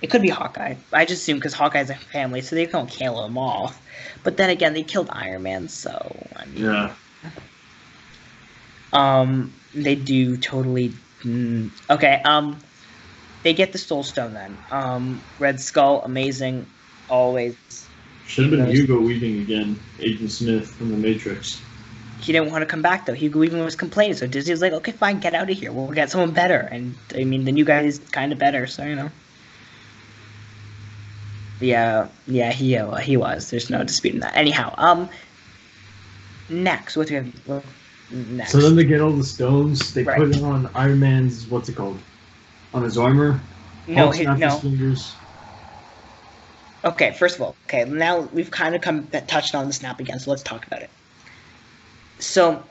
it could be Hawkeye. I just assume because Hawkeye's a family, so they don't kill him off. But then again, they killed Iron Man, so I mean, Yeah. they do totally. Okay. They get the Soul Stone then. Red Skull, amazing, always. Should have been Hugo Weaving again, Agent Smith from The Matrix. He didn't want to come back though. Hugo Weaving was complaining, so Disney was like, "Okay, fine, get out of here. We'll get someone better." And I mean, the new guy is kind of better, so Yeah, he was. There's no disputing that. Anyhow, next, what do we have next? So then they get all the stones. They Right. put it on Iron Man's, what's it called? On his armor. No, Hulk snaps his fingers. Okay, first of all, now we've kind of touched on the snap again, so let's talk about it. So,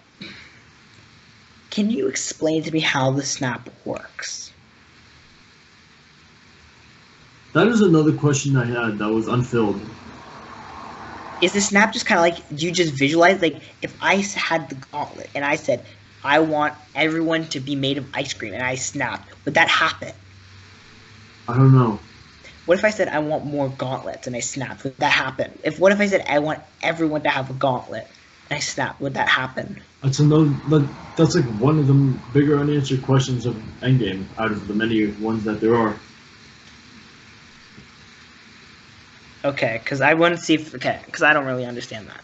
can you explain to me how the snap works? That is another question I had that was unfilled. Is the snap just kind of like, do you just visualize, like, if I had the gauntlet and I said, I want everyone to be made of ice cream and I snapped, would that happen? I don't know. What if I said I want more gauntlets and I snapped? Would that happen? What if I said I want everyone to have a gauntlet and I snapped? Would that happen? That's like one of the bigger unanswered questions of Endgame out of the many ones that there are. Okay, because I want to see because I don't really understand that.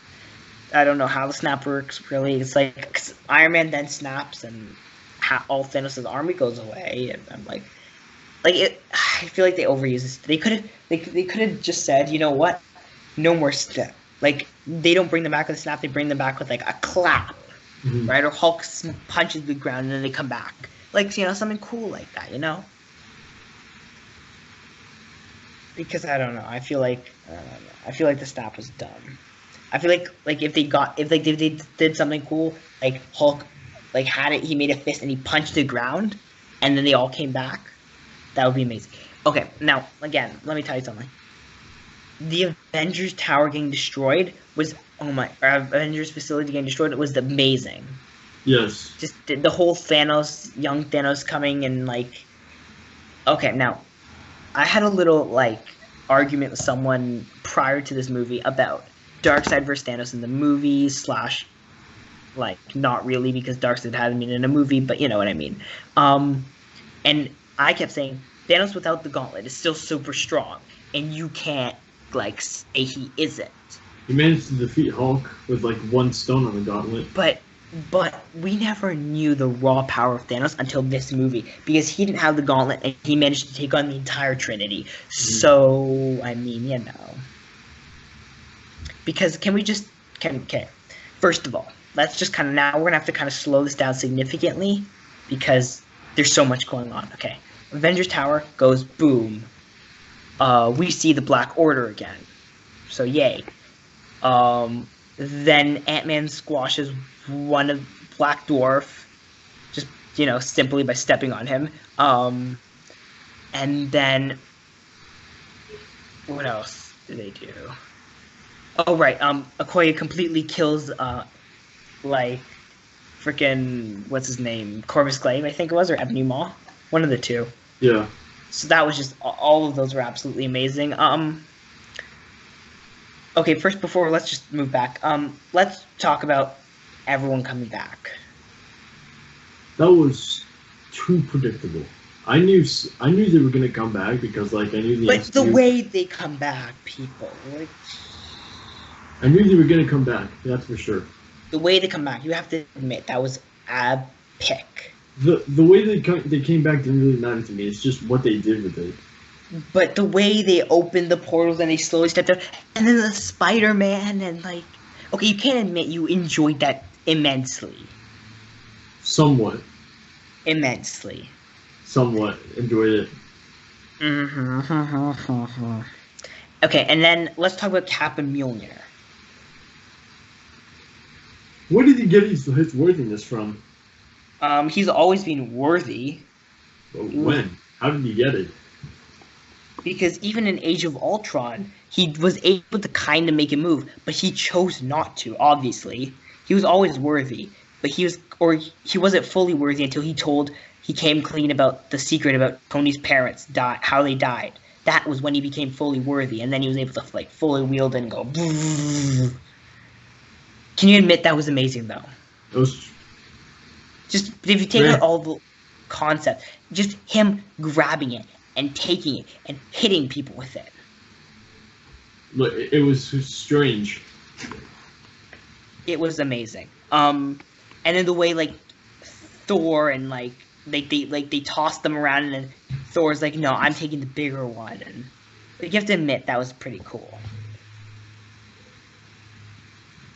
I don't know how the snap works, really. It's like, 'cause Iron Man then snaps and all Thanos' army goes away, and I'm like I feel like they overuse this. They could have just said, you know what, no more snap. Like, they don't bring them back with a snap, they bring them back with like a clap, right? Or Hulk punches the ground and then they come back. Like, something cool like that, Because I don't know. I feel like the snap was dumb. I feel like if they did something cool, like Hulk, like had it, he made a fist and he punched the ground, and then they all came back. That would be amazing. Okay, now again, let me tell you something. The Avengers Tower getting destroyed was Avengers facility getting destroyed was amazing. Yes. Just the whole young Thanos coming and like. Okay, now. I had a little argument with someone prior to this movie about Darkseid versus Thanos in the movie / not really, because Darkseid hadn't been in a movie, but you know what I mean. And I kept saying Thanos without the gauntlet is still super strong, and you can't say he isn't. He managed to defeat Hulk with one stone on the gauntlet. But we never knew the raw power of Thanos until this movie, because he didn't have the gauntlet and he managed to take on the entire Trinity. So, I mean, Because first of all, let's just now we're going to have to slow this down significantly, because there's so much going on. Okay, Avengers Tower goes boom. We see the Black Order again. So, yay. Then Ant-Man squashes one of Black Dwarf, just simply by stepping on him. And then what else do they do? Oh right, Okoye completely kills freaking what's his name, Corvus Glaive, I think it was, or Ebony Maw, one of the two. Yeah. So that was just all of those were absolutely amazing. Okay, first, let's just move back. Let's talk about everyone coming back. That was too predictable. I knew they were gonna come back because I knew the way they come back, people. I knew they were gonna come back. That's for sure. The way they come back, you have to admit that was epic. The way they came back didn't really matter to me. It's just what they did with it. But the way they opened the portals and they slowly stepped up, and then the Spider-Man and okay, you can't admit you enjoyed that immensely. Somewhat. Immensely. Somewhat enjoyed it. Okay, and then let's talk about Cap and Mjolnir. Where did he get his worthiness from? He's always been worthy. But when? How did he get it? Because even in Age of Ultron, he was able to kind of make it move, but he chose not to, obviously. He was always worthy, but he wasn't fully worthy until he came clean about the secret about Tony's parents, how they died. That was when he became fully worthy, and then he was able to, like, fully wield and go. Can you admit that was amazing, though? It was... Just, if you take out all the concepts, just him grabbing it, and taking it and hitting people with it. Look, it was strange. It was amazing. And then the way like Thor and like they tossed them around and then Thor's like, no, I'm taking the bigger one, and like, you have to admit that was pretty cool.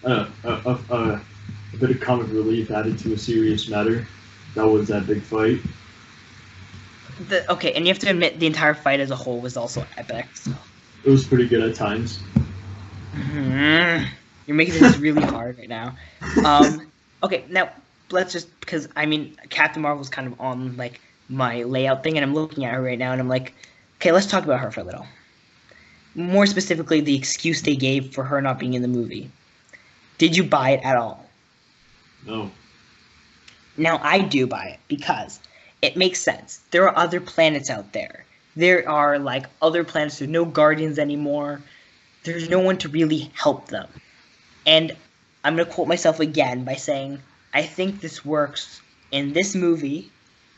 A bit of comic relief added to a serious matter. That was that big fight. Okay, and you have to admit the entire fight as a whole was also epic. So. It was pretty good at times. You're making this really hard right now. Okay, now let's just, because I mean Captain Marvel's kind of on like my layout thing, and I'm looking at her right now, and I'm like, okay, let's talk about her for a little. More specifically, the excuse they gave for her not being in the movie. Did you buy it at all? No. Now I do buy it because it makes sense. There are other planets out there. There are like other planets. There's no Guardians anymore. There's no one to really help them. And I'm going to quote myself again by saying, I think this works in this movie,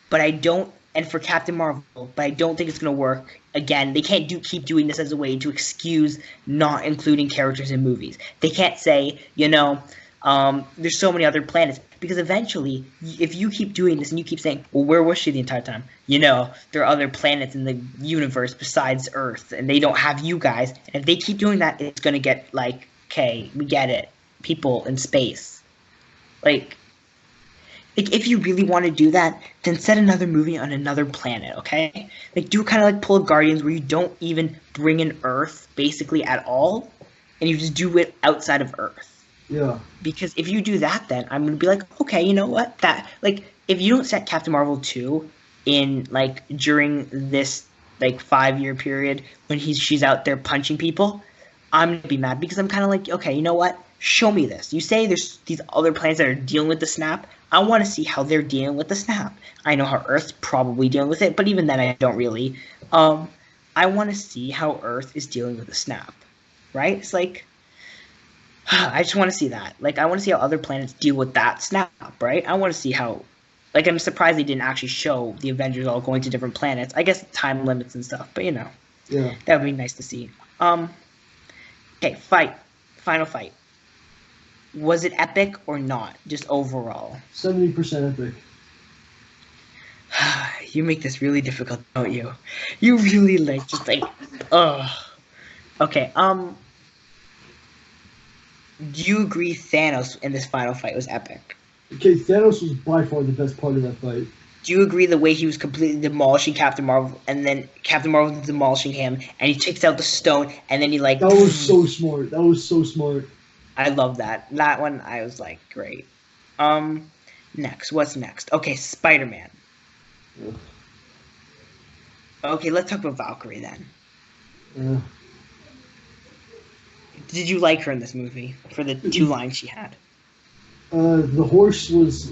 but I don't, and for Captain Marvel, but I don't think it's going to work. Again, they can't keep doing this as a way to excuse not including characters in movies. They can't say, there's so many other planets. Because eventually, if you keep doing this and you keep saying, well, where was she the entire time? There are other planets in the universe besides Earth, and they don't have you guys. And if they keep doing that, it's going to get like, okay, we get it. People in space. Like, if you really want to do that, then set another movie on another planet, okay? Like, do kind of like pull Guardians where you don't even bring in Earth, basically, at all, and you just do it outside of Earth. Yeah. Because if you do that, then I'm gonna be like, okay, you know what? That like, if you don't set Captain Marvel 2 in like during this like 5-year period when she's out there punching people, I'm gonna be mad because I'm kind of like, okay, you know what? Show me this. You say there's these other planets that are dealing with the snap. I want to see how they're dealing with the snap. I know how Earth's probably dealing with it, but even then, I don't really. I want to see how Earth is dealing with the snap, right? It's like. I just want to see that. Like, I want to see how other planets deal with that snap, right? I want to see how... Like, I'm surprised they didn't actually show the Avengers all going to different planets. I guess time limits and stuff, but, Yeah. That would be nice to see. Okay, fight. Final fight. Was it epic or not? Just overall. 70% epic. You make this really difficult, don't you? You really, like, just, like... Ugh. Okay, do you agree Thanos in this final fight was epic? Okay, Thanos was by far the best part of that fight. Do you agree the way he was completely demolishing Captain Marvel, and then Captain Marvel was demolishing him, and he takes out the stone, and then he like... That was so smart. That was so smart. I love that. That one, I was like, great. Next. What's next? Okay, Spider-Man. Yeah. Okay, let's talk about Valkyrie then. Yeah. Did you like her in this movie for the 2 lines she had? The horse was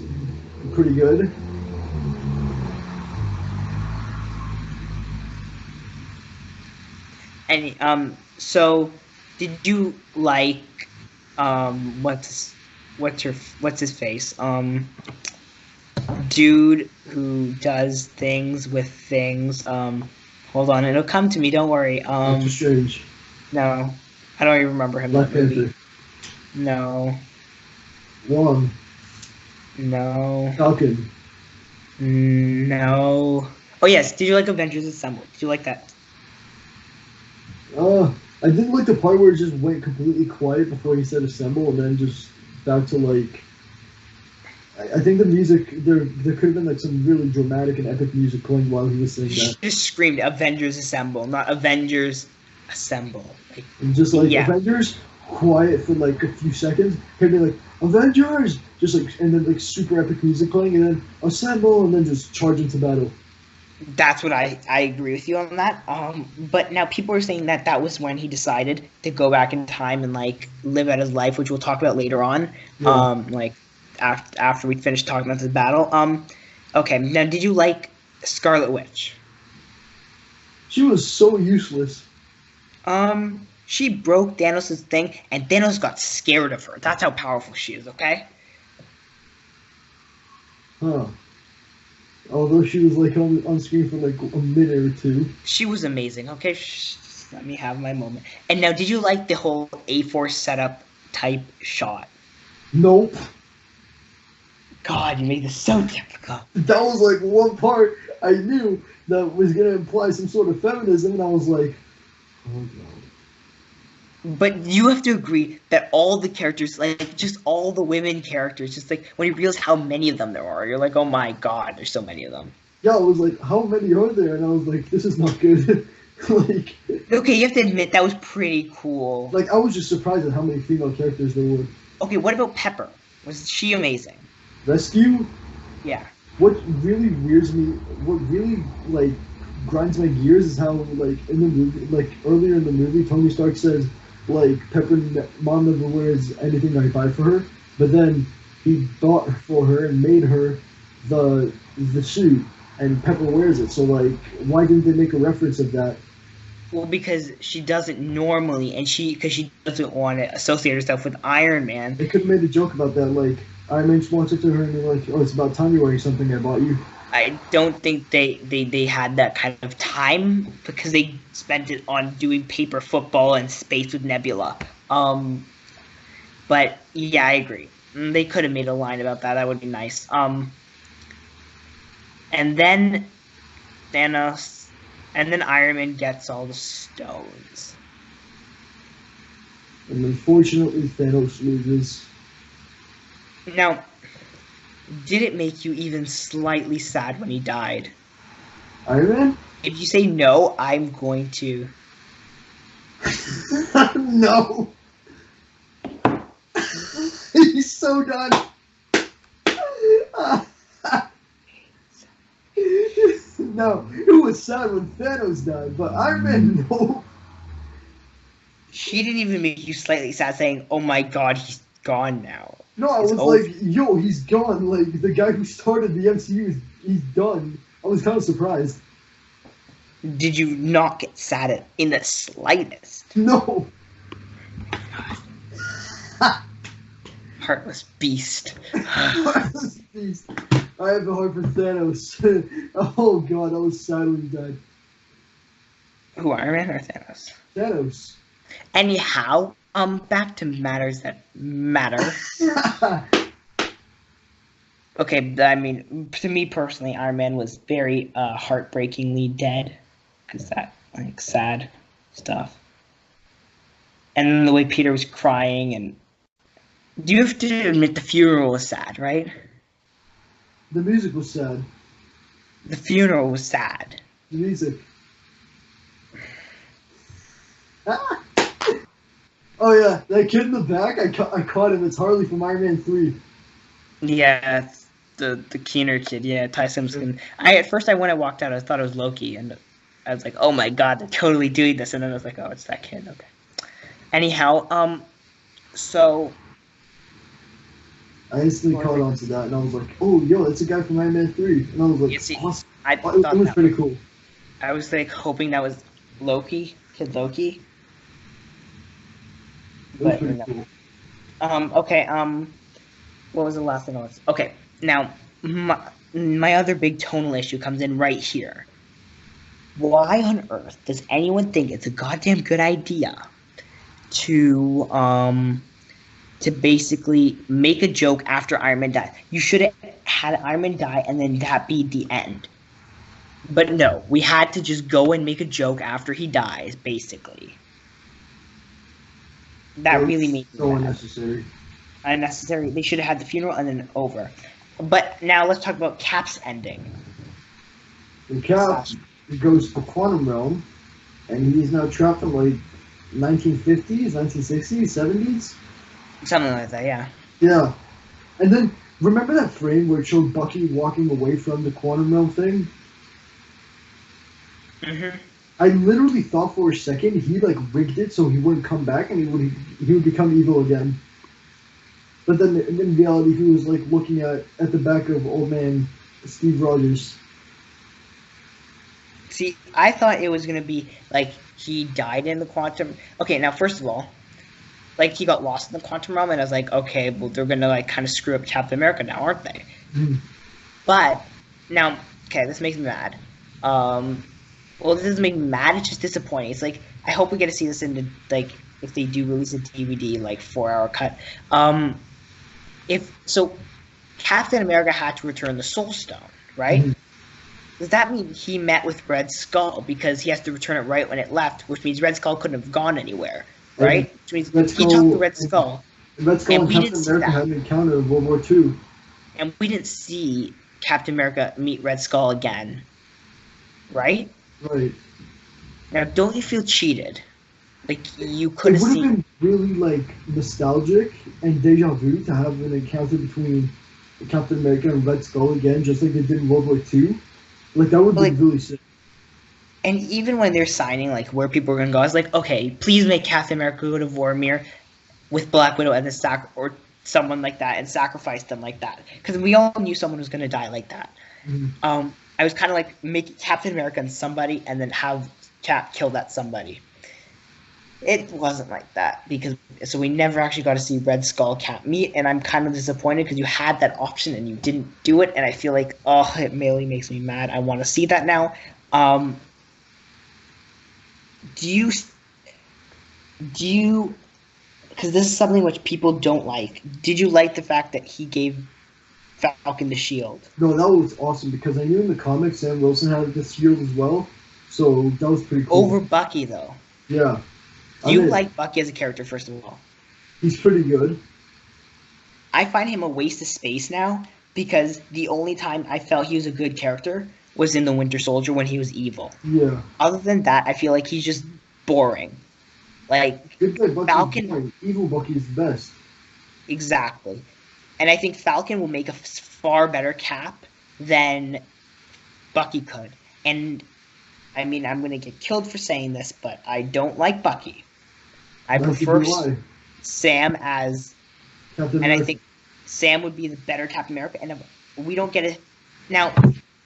pretty good. And so did you like what's his face? Dude who does things with things. Hold on, it'll come to me, don't worry. Doctor Strange. No. I don't even remember him. Black Panther. No. Wong. No. Falcon. No. Oh yes, did you like Avengers Assemble? Did you like that? I didn't like the part where it just went completely quiet before he said assemble, and then just back to like... I think the music, there could have been like some really dramatic and epic music playing while he was saying that. She just screamed Avengers Assemble, not Avengers Assemble. And just like, yeah. Avengers, quiet for like a few seconds, he'd be like, Avengers! Just like, and then like super epic music playing, and then assemble, and then just charge into battle. That's what I agree with you on that. But now people are saying that that was when he decided to go back in time and like live out his life, which we'll talk about later on. Yeah. Like after we finish talking about the battle. Okay. Now, did you like Scarlet Witch? She was so useless. She broke Thanos' thing, and Thanos got scared of her. That's how powerful she is. Okay. Huh. Although she was like on screen for like a minute or two. She was amazing. Okay, just let me have my moment. And now, did you like the whole A-Force setup type shot? Nope. God, you made this so difficult. That was like one part I knew that was gonna imply some sort of feminism, and I was like, oh no. But you have to agree that all the characters, like just all the women characters, just like when you realize how many of them there are, you're like, oh my god, there's so many of them. Yeah, I was like, how many are there? And I was like, this is not good. Like, okay, you have to admit that was pretty cool. Like, I was just surprised at how many female characters there were. Okay, what about Pepper? Was she amazing? Rescue? Yeah. What really weirds me, what really like grinds my gears is how like in the movie, like earlier in the movie, Tony Stark says like Pepper mom never wears anything I buy for her, but then he bought for her and made her the suit, and Pepper wears it. So like, why didn't they make a reference of that? Well, because she doesn't normally, and because she doesn't want to associate herself with Iron Man. They could have made a joke about that, like Iron Man just walks up to her and they're like, "Oh, it's about time you're wearing something I bought you." I don't think they had that kind of time because they spent it on doing paper football and space with Nebula. But yeah, I agree. They could have made a line about that. That would be nice. And then Thanos, and then Iron Man gets all the stones. And unfortunately, Thanos loses. Now, did it make you even slightly sad when he died? Iron Man? If you say no, I'm going to. No. He's so done. No, it was sad when Thanos died, but Iron Man, no. She didn't even make you slightly sad saying, oh my god, he's gone now. No, I was like, yo, he's gone. Like, the guy who started the MCU, he's done. I was kind of surprised. Did you not get sad in the slightest? No. Heartless beast. Heartless beast. I have a heart for Thanos. Oh god, I was sad when he died. Who, Iron Man or Thanos? Thanos. Anyhow, back to matters that matter. Okay, I mean, to me personally, Iron Man was very heartbreakingly dead. Because that, like, sad stuff. And then the way Peter was crying, and... You have to admit the funeral was sad, right? The music was sad. The funeral was sad. The music. Oh yeah, that kid in the back, I caught him. It's Harley from Iron Man 3. Yeah, it's the Keener kid. Yeah, Ty Simpson. At first when I walked out, I thought it was Loki, and I was like, oh my god, they're totally doing this. And then I was like, oh, it's that kid. Okay. Anyhow, so... I instantly caught on to that, and I was like, oh, yo, that's a guy from Iron Man 3. And I was like, awesome. It was pretty cool. I was like hoping that was Loki, Kid Loki. It was pretty cool. Okay, what was the last thing I was... Okay, now, my other big tonal issue comes in right here. Why on earth does anyone think it's a goddamn good idea to basically make a joke after Iron Man dies? You should have had Iron Man die and then that be the end. But no, we had to just go and make a joke after he dies, basically. That really made me so mad. unnecessary. Unnecessary. They should have had the funeral and then over. But now let's talk about Cap's ending. And Cap goes to the quantum realm, and he is now trapped in like 1950s, 1960s, 70s. Something like that, yeah. Yeah. And then remember that frame where it showed Bucky walking away from the quantum realm thing? Mm-hmm. I literally thought for a second he like rigged it so he wouldn't come back and he would become evil again. But then in reality he was like looking at the back of old man Steve Rogers. See, I thought it was gonna be like he died in the quantum. Okay, now first of all, like he got lost in the quantum realm, and I was like, okay, well they're gonna like kind of screw up Captain America now, aren't they? Mm. But now, okay, this makes me mad. Well, this doesn't make me mad. It's just disappointing. It's like I hope we get to see this in the like if they do release a DVD like 4-hour cut. If so, Captain America had to return the Soul Stone, right? Mm. Does that mean he met with Red Skull because he has to return it right when it left, which means Red Skull couldn't have gone anywhere, right? Which means he talked to Red Skull. Red Skull and Captain America had an encounter in World War II. And we didn't see Captain America meet Red Skull again, right? Right. Now, don't you feel cheated? Like, you could It have would have seen... been really, like, nostalgic and deja vu to have an encounter between Captain America and Red Skull again, just like they did in World War II. Like, that would be really sick. And even when they're signing, like, where people are going to go, I was like, okay, please make Captain America go to Vormir with Black Widow and then or someone like that and sacrifice them like that. Because we all knew someone was going to die like that. Mm-hmm. I was kind of like, make Captain America and somebody and then have Cap kill that somebody. It wasn't like that so we never actually got to see Red Skull Cap meet, and I'm kind of disappointed because you had that option and you didn't do it, and I feel like it really makes me mad. I want to see that now. Do you? Because this is something which people don't like. Did you like the fact that he gave Falcon the shield? No, that was awesome because I knew in the comics Sam Wilson had the shield as well, so that was pretty cool. Over Bucky though. Yeah. Do you like Bucky as a character, first of all? He's pretty good. I find him a waste of space now because the only time I felt he was a good character was in The Winter Soldier when he was evil. Yeah. Other than that, I feel like he's just boring. Like, good guy Bucky's Falcon... boring. Evil Bucky is the best. Exactly. And I think Falcon will make a far better Cap than Bucky could. And, I mean, I'm going to get killed for saying this, but I don't like Bucky. I prefer Sam as Captain America. And I think Sam would be the better Captain America. And if we don't get it now,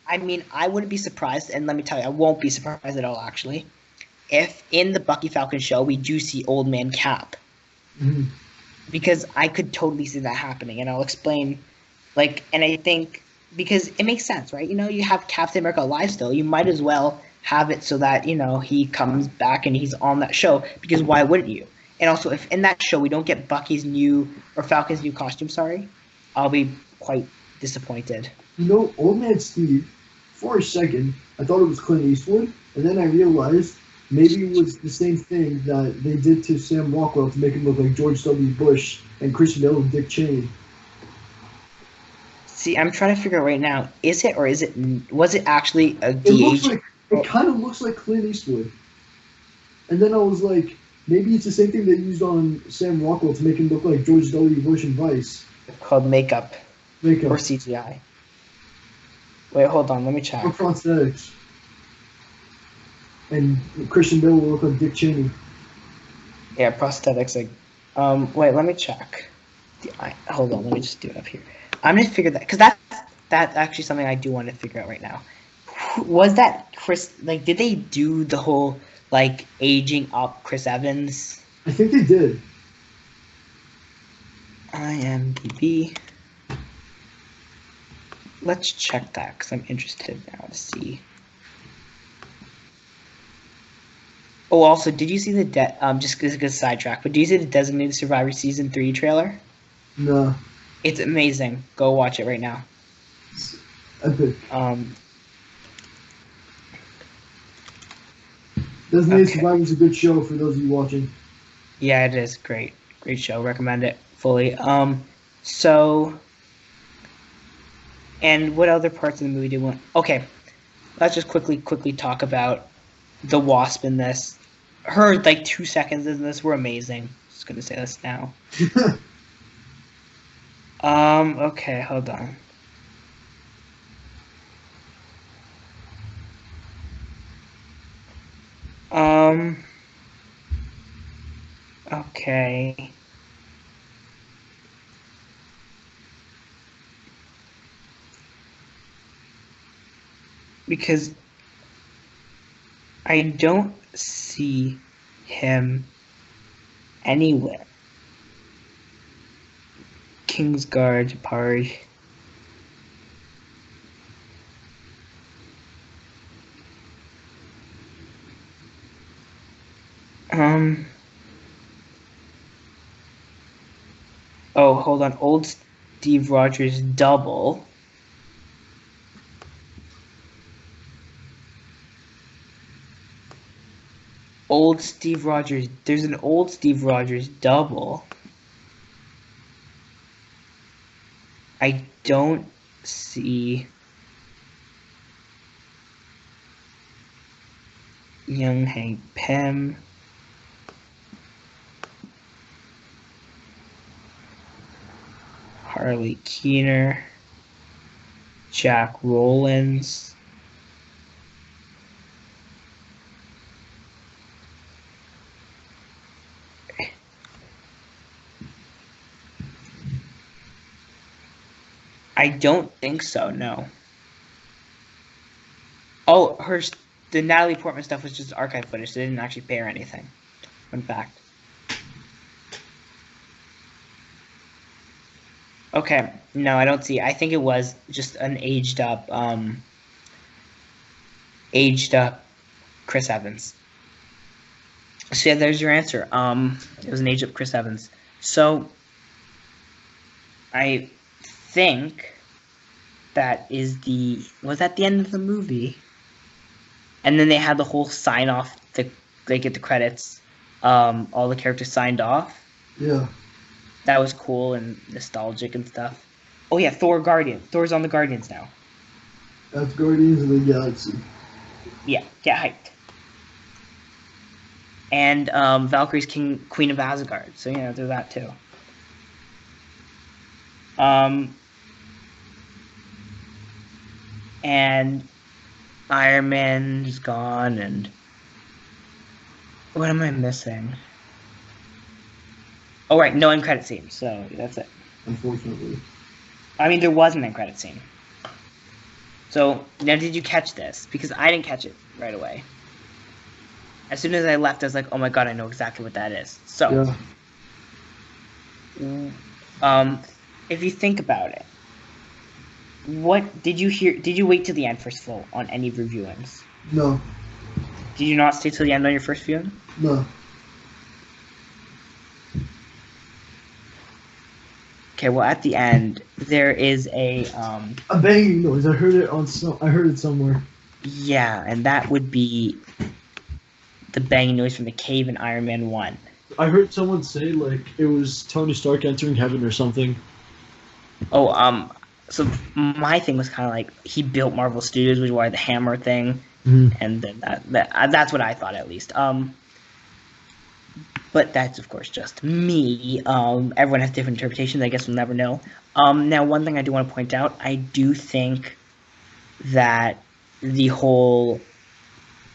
I mean, I wouldn't be surprised, and let me tell you, I won't be surprised at all, actually, if in the Bucky Falcon show we do see Old Man Cap. Mm-hmm. Because I could totally see that happening, and I'll explain. Like, and I think because it makes sense, right? You know, you have Captain America alive still. You might as well have it so that, you know, he comes back and he's on that show, because why wouldn't you? And also, if in that show we don't get Falcon's new costume, I'll be quite disappointed. You know, Old Man Steve, for a second, I thought it was Clint Eastwood, and then I realized maybe it was the same thing that they did to Sam Rockwell to make him look like George W. Bush and Christian Bale and Dick Cheney. See, I'm trying to figure out right now, was it actually a DH? It kind of looks like Clint Eastwood. And then I was like, maybe it's the same thing they used on Sam Rockwell to make him look like George W. Bush and Vice. Called makeup. Or CGI. Wait, hold on, let me check. Or prosthetics. And Christian Bale will look like Dick Cheney. Yeah, prosthetics. Wait, let me check. Hold on, let me just do it up here. I'm gonna figure that, because that's actually something I do want to figure out right now. Was that Chris? Like, did they do the whole like aging up Chris Evans? I think they did. IMDb. Let's check that because I'm interested now to see. Oh, also, did you see the just as a good sidetrack? But do you see the Designated Survivor Season 3 trailer? No. It's amazing. Go watch it right now. Epic. Designated Survivor is a good show for those of you watching. Yeah, it is great. Great show. Recommend it fully. So, and what other parts of the movie do you want? Okay, let's just quickly talk about the Wasp in this. her like 2 seconds in this were amazing. Just gonna say this now. Okay, hold on. Okay. Because I don't see him anywhere. Kingsguard party. Oh, hold on. Old Steve Rogers double. Old Steve Rogers. There's an old Steve Rogers double. I don't see young Hank Pym. Harley Keener. Jack Rowlands. I don't think so, no. Oh, the Natalie Portman stuff was just archive footage. So they didn't actually pay her anything. Fun fact. Okay, no, I don't see. I think it was just an aged up Chris Evans. So yeah, there's your answer. It was an aged up Chris Evans. So I think that is was that the end of the movie? And then they had the whole sign off. They get the credits. All the characters signed off. Yeah. That was cool and nostalgic and stuff. Oh yeah, Thor Guardian. Thor's on the Guardians now. That's Guardians of the Galaxy. Yeah, get hyped. And Valkyrie's Queen of Asgard. So yeah, do that too. And Iron Man's gone, and what am I missing? Oh right, no end credit scene. So that's it. Unfortunately. I mean, there was an end credit scene. So now, did you catch this? Because I didn't catch it right away. As soon as I left, I was like, "Oh my god, I know exactly what that is." So, if you think about it, what did you hear? Did you wait till the end first of all on any of your viewings? No. Did you not stay till the end on your first viewing? No. Okay, well, at the end there is a banging noise. I heard it somewhere. Yeah, and that would be the banging noise from the cave in Iron Man 1. I heard someone say like it was Tony Stark entering heaven or something. Oh, so my thing was kind of like he built Marvel Studios, which is why the hammer thing, and then that's what I thought at least. But that's of course just me. Everyone has different interpretations. I guess we'll never know. Now, one thing I do want to point out, I do think that the whole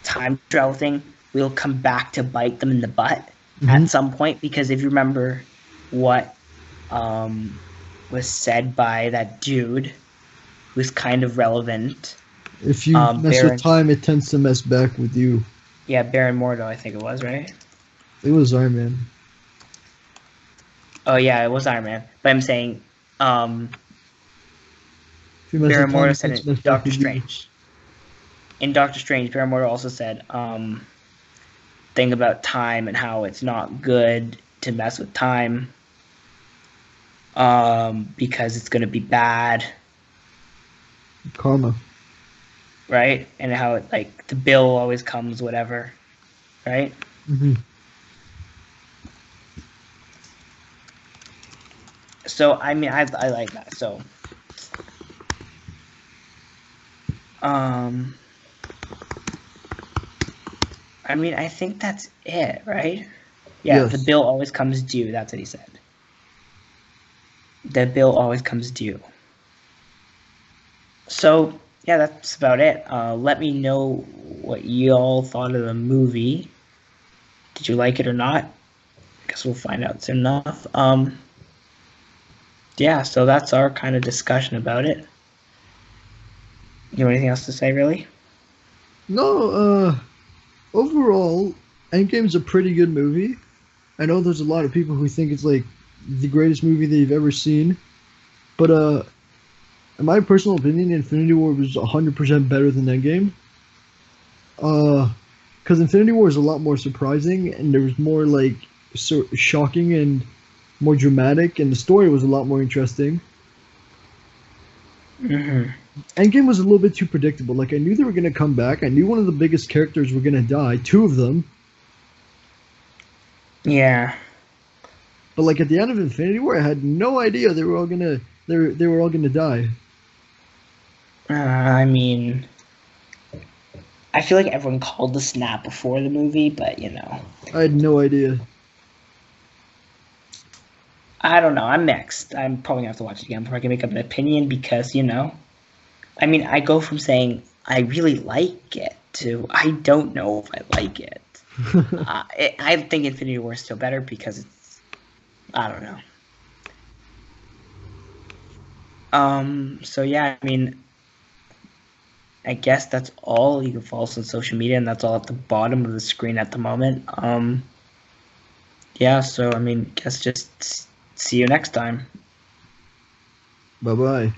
time travel thing will come back to bite them in the butt at some point, because if you remember what was said by that dude, who's kind of relevant. If you mess with time, it tends to mess back with you. Yeah, Baron Mordo, I think it was, right? It was Iron Man. Oh yeah, it was Iron Man. But I'm saying, Baron Mordo said it in Doctor Strange. In Doctor Strange, Baron Mordo also said, thing about time and how it's not good to mess with time, because it's gonna be bad. Karma. Right? And how it, like, the bill always comes, whatever. Right? So, I mean, I like that. So, I I mean, I think that's it, right? Yeah, Yes. the bill always comes due. That's what he said. The bill always comes due. So, yeah, that's about it. Let me know what you all thought of the movie. Did you like it or not? I guess we'll find out soon enough. Yeah, so that's our kind of discussion about it. You have anything else to say, really? No, overall, Endgame's a pretty good movie. I know there's a lot of people who think it's like the greatest movie they've ever seen, but in my personal opinion, Infinity War was 100% better than Endgame. Because Infinity War is a lot more surprising, and there was more like shocking and more dramatic, and the story was a lot more interesting. Mm-hmm. Endgame was a little bit too predictable. Like I knew they were gonna come back. I knew one of the biggest characters were gonna die. Two of them. Yeah. But like at the end of Infinity War, I had no idea they were all gonna die. I mean, I feel like everyone called the snap before the movie, but you know, I had no idea. I don't know. I'm mixed. I'm probably gonna have to watch it again before I can make up an opinion because you know, I mean, I go from saying I really like it to I don't know if I like it. I think Infinity War is still better because it's I don't know. So yeah, I mean, I guess that's all. You can follow us on social media, and that's all at the bottom of the screen at the moment. Yeah, so I mean, guess just see you next time. Bye bye.